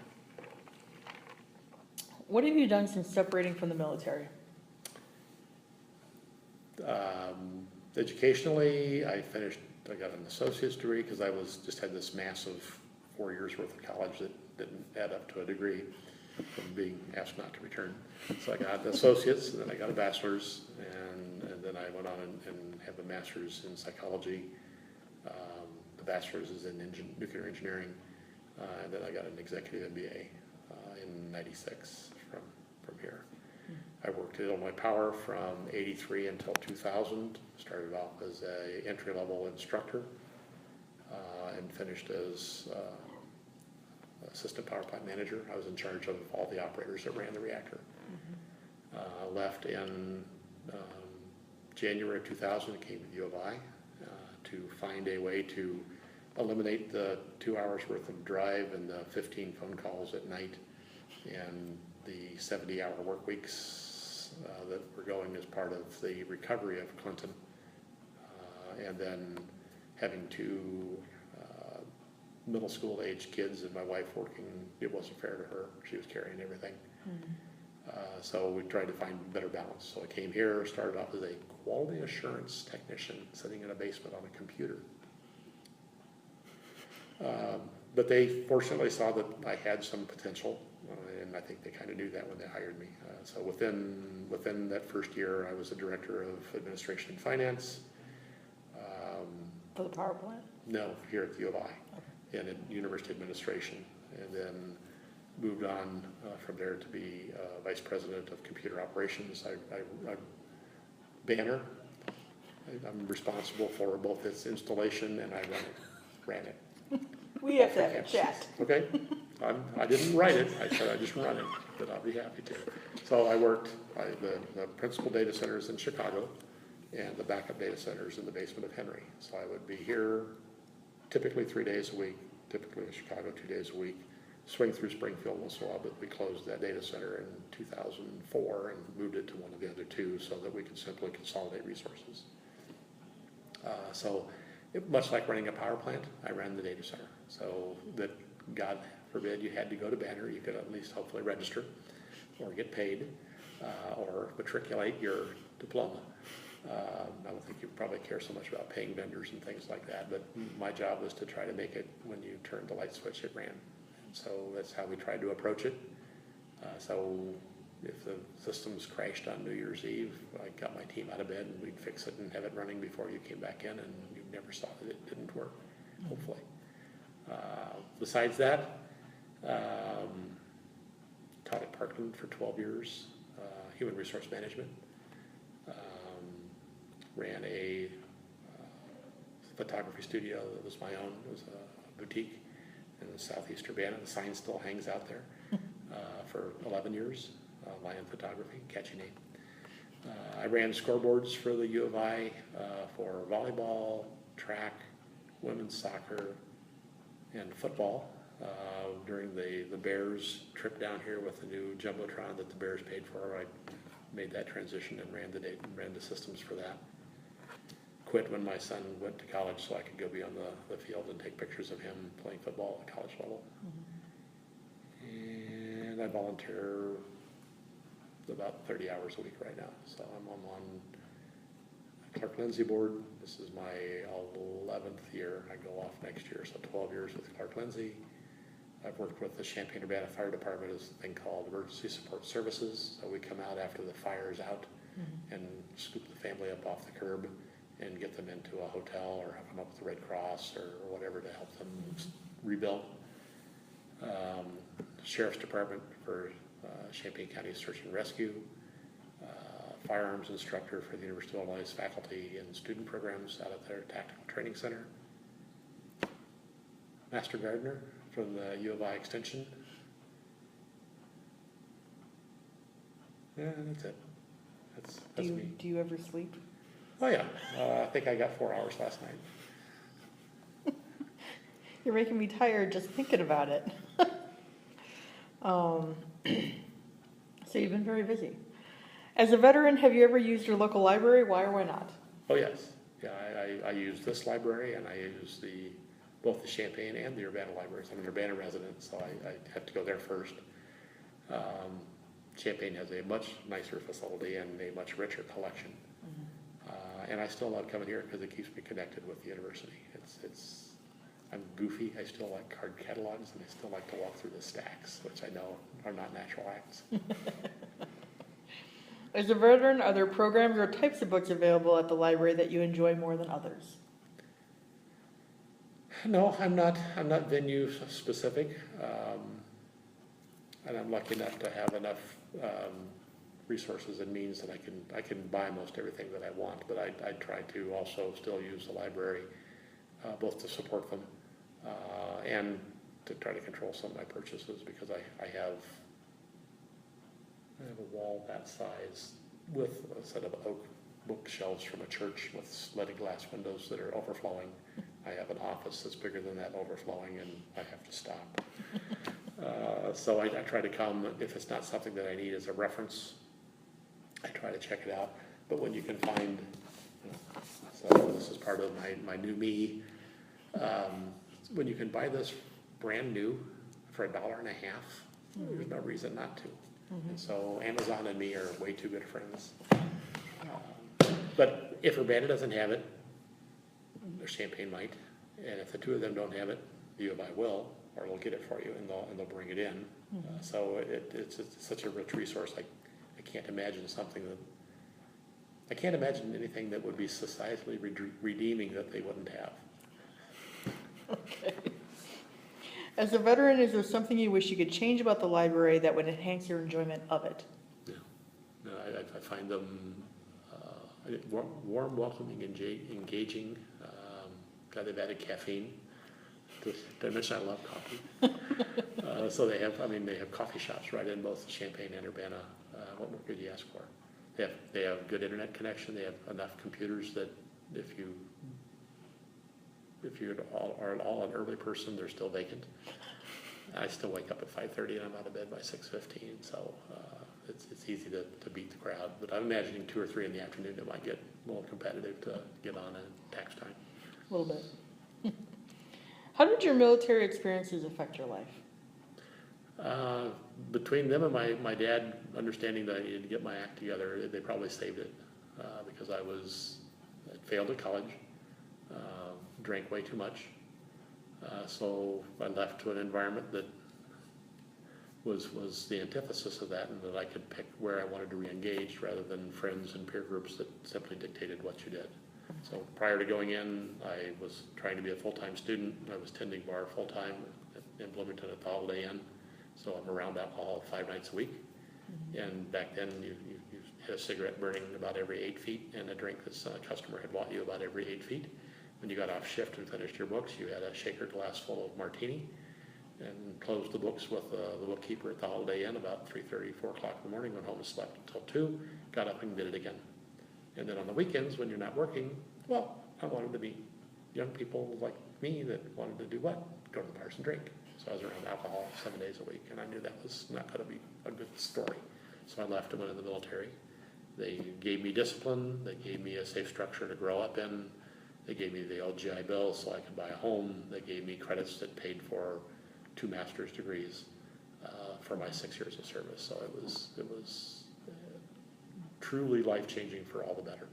What have you done since separating from the military? Educationally, I got an associate's degree because I just had this massive 4 years worth of college that didn't add up to a degree from being asked not to return. So I got an associate's, and then I got a bachelor's, and then I went on and have a master's in psychology. The bachelor's is in nuclear engineering, and then I got an executive MBA in '96 from here. I worked at Illinois Power from '83 until 2000. Started off as a entry-level instructor and finished as assistant power plant manager. I was in charge of all the operators that ran the reactor. Left in January of 2000 and came to U of I to find a way to eliminate the 2 hours worth of drive and the 15 phone calls at night and the 70-hour work weeks that were going as part of the recovery of Clinton, and then having to middle school age kids and my wife working, it wasn't fair to her. She was carrying everything. So we tried to find a better balance. So I came here, started off as a quality assurance technician sitting in a basement on a computer. But they fortunately saw that I had some potential, and I think they kind of knew that when they hired me. So within that first year, I was the director of administration and finance. For the power plant? No, here at the U of I, and in university administration, and then moved on from there to be vice president of computer operations. I Banner. I'm responsible for both its installation and I ran it. We have to have a chat. Okay, I didn't write it, I said I just run it, but I'll be happy to. So I worked, the principal data centers in Chicago and the backup data centers in the basement of Henry. So I would be here typically 3 days a week, typically in Chicago 2 days a week, swing through Springfield once in a while, but we closed that data center in 2004 and moved it to one of the other two so that we could simply consolidate resources. Much like running a power plant, I ran the data center. So that, God forbid, you had to go to Banner, you could at least hopefully register or get paid or matriculate your diploma. I don't think you probably care so much about paying vendors and things like that, but my job was to try to make it, when you turned the light switch, it ran. And so that's how we tried to approach it. So if the systems crashed on New Year's Eve, I got my team out of bed and we'd fix it and have it running before you came back in, and you never saw that it didn't work, hopefully. Besides that, taught at Parkland for 12 years, human resource management. Ran a photography studio that was my own. It was a boutique in the southeast Urbana. The sign still hangs out there for 11 years, Lyon Photography, catchy name. I ran scoreboards for the U of I for volleyball, track, women's soccer, and football. During the Bears trip down here with the new Jumbotron that the Bears paid for, I made that transition and ran the systems for that. Quit when my son went to college so I could go be on the field and take pictures of him playing football at college level. And I volunteer about 30 hours a week right now. So I'm on Clark Lindsey board. This is my 11th year. I go off next year, so 12 years with Clark Lindsey. I've worked with the Champaign-Urbana Fire Department as a thing called Emergency Support Services. So we come out after the fire's out and scoop the family up off the curb and get them into a hotel or hook them up with the Red Cross or whatever to help them rebuild. Sheriff's Department for Champaign County Search and Rescue. Firearms instructor for the University of Illinois faculty and student programs out at their Tactical Training Center. Master gardener from the U of I Extension. Yeah, that's it. That's me. Do you ever sleep? Oh yeah, I think I got 4 hours last night. You're making me tired just thinking about it. So you've been very busy. As a veteran, have you ever used your local library? Why or why not? Oh yes, yeah. I use this library and I use both the Champaign and the Urbana libraries. I'm an Urbana resident, so I have to go there first. Champaign has a much nicer facility and a much richer collection. And I still love coming here because it keeps me connected with the university. I'm goofy. I still like card catalogs, and I still like to walk through the stacks, which I know are not natural acts. As a veteran, are there programs or types of books available at the library that you enjoy more than others? No, I'm not venue specific, and I'm lucky enough to have enough resources and means that I can buy most everything that I want. But I try to also still use the library both to support them and to try to control some of my purchases, because I have a wall that size with a set of oak bookshelves from a church with sliding glass windows that are overflowing. I have an office that's bigger than that overflowing, and I have to stop. So I try to come, if it's not something that I need as a reference, I try to check it out. But when you can find, so this is part of my new me, when you can buy this brand new for $1.50, there's no reason not to. And so Amazon and me are way too good friends. But if Urbana doesn't have it, their Champaign might, and if the two of them don't have it, U of I will, or they'll get it for you, and they'll bring it in. So it's such a rich resource. I can't imagine I can't imagine anything that would be societally redeeming that they wouldn't have. Okay. As a veteran, is there something you wish you could change about the library that would enhance your enjoyment of it? No, I find them warm, welcoming, engaging. God, they've added caffeine. Did I mention I love coffee? So they have coffee shops right in both Champaign and Urbana. What more could you ask for? They have good internet connection. They have enough computers that if you are at all an early person, they're still vacant. I still wake up at 5:30 and I'm out of bed by 6:15, so it's easy to beat the crowd. But I'm imagining 2 or 3 in the afternoon it might get a little competitive to get on in tax time. A little bit. How did your military experiences affect your life? Between them and my dad understanding that I needed to get my act together, they probably saved it because I failed at college, drank way too much. So I left to an environment that was the antithesis of that, and that I could pick where I wanted to re-engage rather than friends and peer groups that simply dictated what you did. So prior to going in, I was trying to be a full-time student. I was tending bar full-time in Bloomington at the Holiday Inn. So I'm around alcohol 5 nights a week. And back then, you had a cigarette burning about every 8 feet and a drink that a customer had bought you about every 8 feet. When you got off shift and finished your books, you had a shaker glass full of martini and closed the books with the bookkeeper at the Holiday Inn about 3:30, 4 o'clock in the morning, went home and slept until 2, got up and did it again. And then on the weekends, when you're not working, well, I wanted to meet young people like me that wanted to do what? Go to the bars and drink. So I was around alcohol 7 days a week, and I knew that was not going to be a good story. So I left and went in the military. They gave me discipline. They gave me a safe structure to grow up in. They gave me the old GI Bill so I could buy a home. They gave me credits that paid for 2 master's degrees for my 6 years of service. So it was truly life-changing for all the better.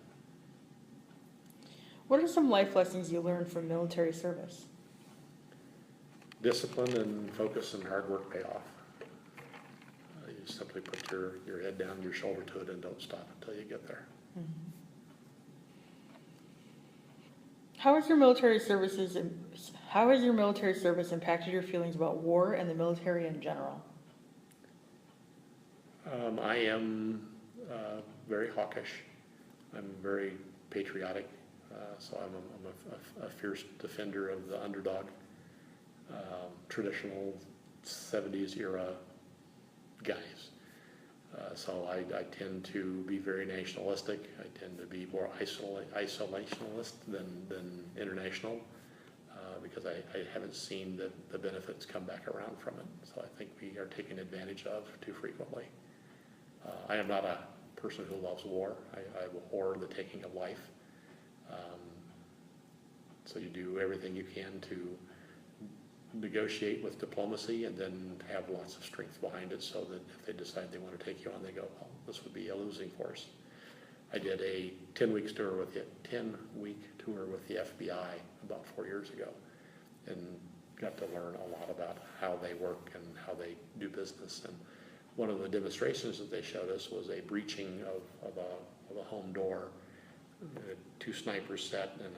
What are some life lessons you learned from military service? Discipline and focus and hard work pay off. You simply put your head down, your shoulder to it, and don't stop until you get there. How has your military service impacted your feelings about war and the military in general? I am very hawkish. I'm very patriotic. So I'm a fierce defender of the underdog. Traditional 70s era guys. So I tend to be very nationalistic. I tend to be more isolationalist than international because I haven't seen the benefits come back around from it. So I think we are taken advantage of too frequently. I am not a person who loves war. I abhor the taking of life. So you do everything you can to negotiate with diplomacy and then have lots of strength behind it so that if they decide they want to take you on, they go, well, this would be a losing force. I did a 10-week tour with the FBI about 4 years ago and got to learn a lot about how they work and how they do business. And one of the demonstrations that they showed us was a breaching of a home door. 2 snipers set and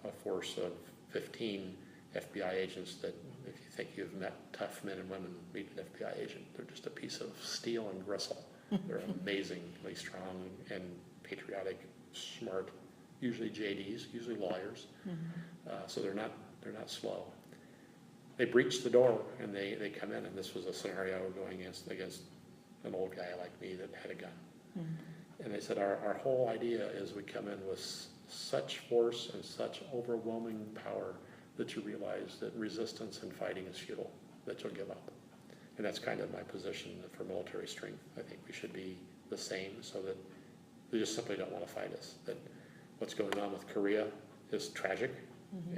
a force of 15 FBI agents that, if you think you've met tough men and women, meet an FBI agent. They're just a piece of steel and gristle. They're amazingly strong and patriotic, smart, usually JDs, usually lawyers. So they're not slow. They breach the door and they come in, and this was a scenario going against an old guy like me that had a gun. And they said, our whole idea is we come in with such force and such overwhelming power that you realize that resistance and fighting is futile, that you'll give up. And that's kind of my position for military strength. I think we should be the same so that they just simply don't want to fight us. That what's going on with Korea is tragic.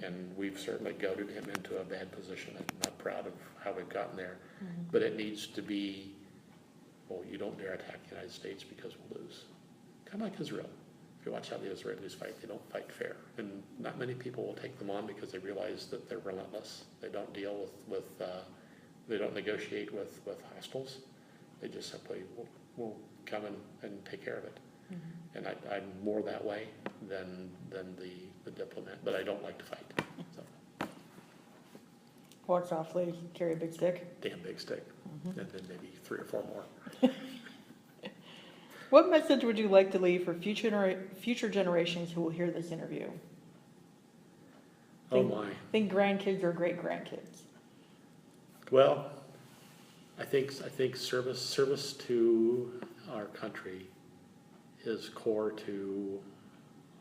And we've certainly goaded him into a bad position. I'm not proud of how we've gotten there. Mm-hmm. But it needs to be, well, you don't dare attack the United States because we'll lose. Kind of like Israel. If you watch how the Israelis fight, they don't fight fair. And not many people will take them on because they realize that they're relentless. They don't deal with they don't negotiate with hostiles. They just simply will come and take care of it. And I'm more that way than the diplomat, but I don't like to fight. So, Walk softly, carry a big stick. damn big stick, and then maybe 3 or 4 more. What message would you like to leave for future generations who will hear this interview? Oh my. Think grandkids or great grandkids. Well, I think service to our country is core to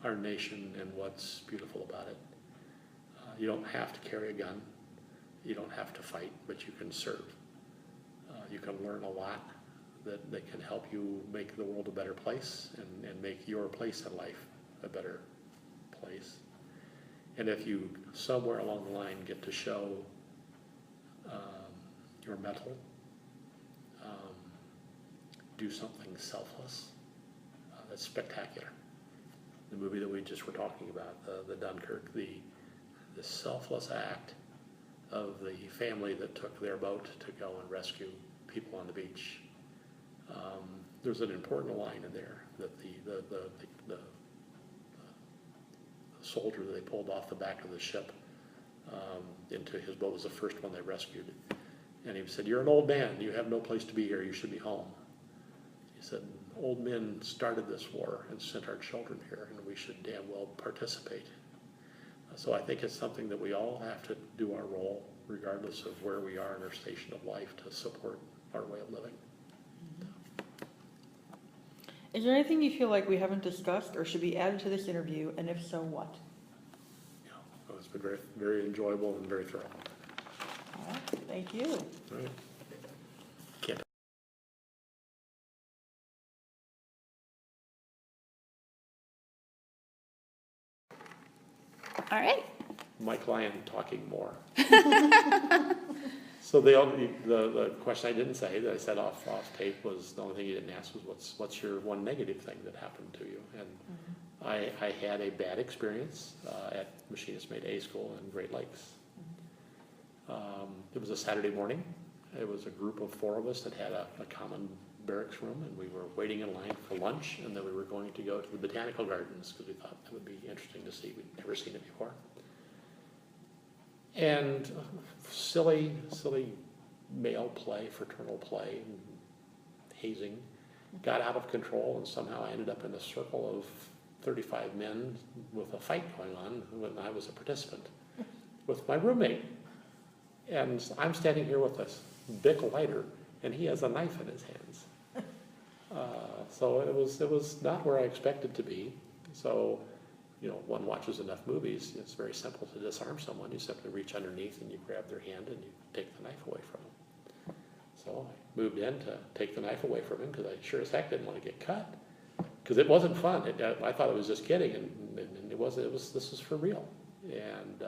our nation and what's beautiful about it. You don't have to carry a gun. You don't have to fight, but you can serve. You can learn a lot that can help you make the world a better place and make your place in life a better place. And if you, somewhere along the line, get to show your mettle, do something selfless, that's spectacular. The movie that we just were talking about, the Dunkirk, the selfless act of the family that took their boat to go and rescue people on the beach. There's an important line in there that the soldier that they pulled off the back of the ship into his boat was the first one they rescued. And he said, "You're an old man. You have no place to be here. You should be home." He said, "Old men started this war and sent our children here, and we should damn well participate." So I think it's something that we all have to do our role, regardless of where we are in our station of life, to support our way of living. Is there anything you feel like we haven't discussed or should be added to this interview, and if so, what? Yeah, it's been very, very enjoyable and very thorough. All right, thank you. All right. Can't. All right. Mike Lyon talking more. So the question I didn't say that I said off tape was, the only thing you didn't ask was what's your one negative thing that happened to you? And I had a bad experience at Machinist Mate A School in Great Lakes. It was a Saturday morning. It was a group of 4 of us that had a common barracks room, and we were waiting in line for lunch, and then we were going to go to the botanical gardens because we thought that would be interesting to see. We'd never seen it before. And silly male play, fraternal play, hazing, got out of control, and somehow I ended up in a circle of 35 men with a fight going on when I was a participant with my roommate. And I'm standing here with a Bic lighter, and he has a knife in his hands. So it was not where I expected to be. So, one watches enough movies, it's very simple to disarm someone. You simply reach underneath and you grab their hand and you take the knife away from them. So I moved in to take the knife away from him because I sure as heck didn't want to get cut. Because it wasn't fun. I thought it was just kidding, and it wasn't. This was for real. And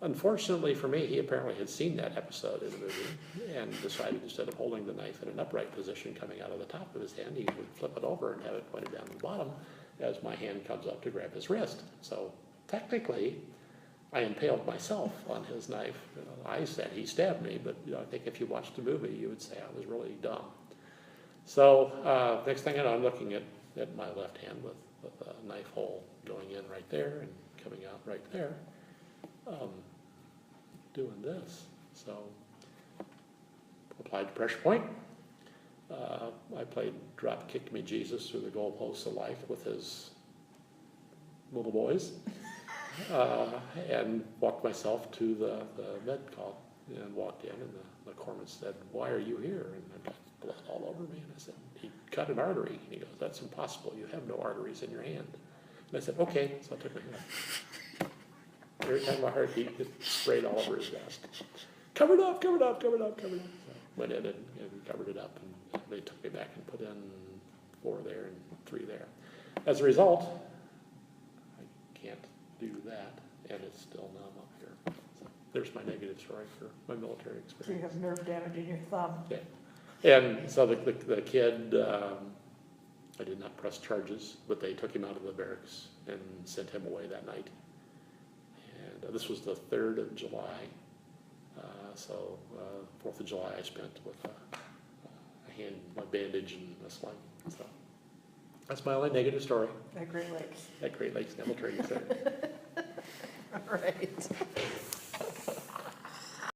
unfortunately for me, he apparently had seen that episode in the movie and decided, instead of holding the knife in an upright position coming out of the top of his hand, he would flip it over and have it pointed down the bottom as my hand comes up to grab his wrist. So technically, I impaled myself on his knife. I said he stabbed me, but I think if you watched the movie, you would say I was really dumb. So next thing I know, I'm looking at my left hand with a knife hole going in right there and coming out right there. Doing this. So applied pressure point. I played drop kick me Jesus through the goalposts of life with his little boys, and walked myself to the med call and walked in, and the corpsman said, "Why are you here?" And I got blood all over me, and I said, "He cut an artery." And he goes, "That's impossible. You have no arteries in your hand." And I said, "Okay." So I took my hand. Every time my heart beat, it sprayed all over his desk. Covered up, covered up, covered up, covered up. So I went in and covered it up, and they took me back and put in 4 there and 3 there. As a result, I can't do that, and it's still numb up here. So there's my negative story for my military So you experience. have nerve damage in your thumb. Yeah. And so the kid, I did not press charges, but they took him out of the barracks and sent him away that night. And this was the 3rd of July. So 4th of July I spent with a bandage and a sling. So that's my only negative story At Great Lakes. at Great Lakes Naval Training Center. All right.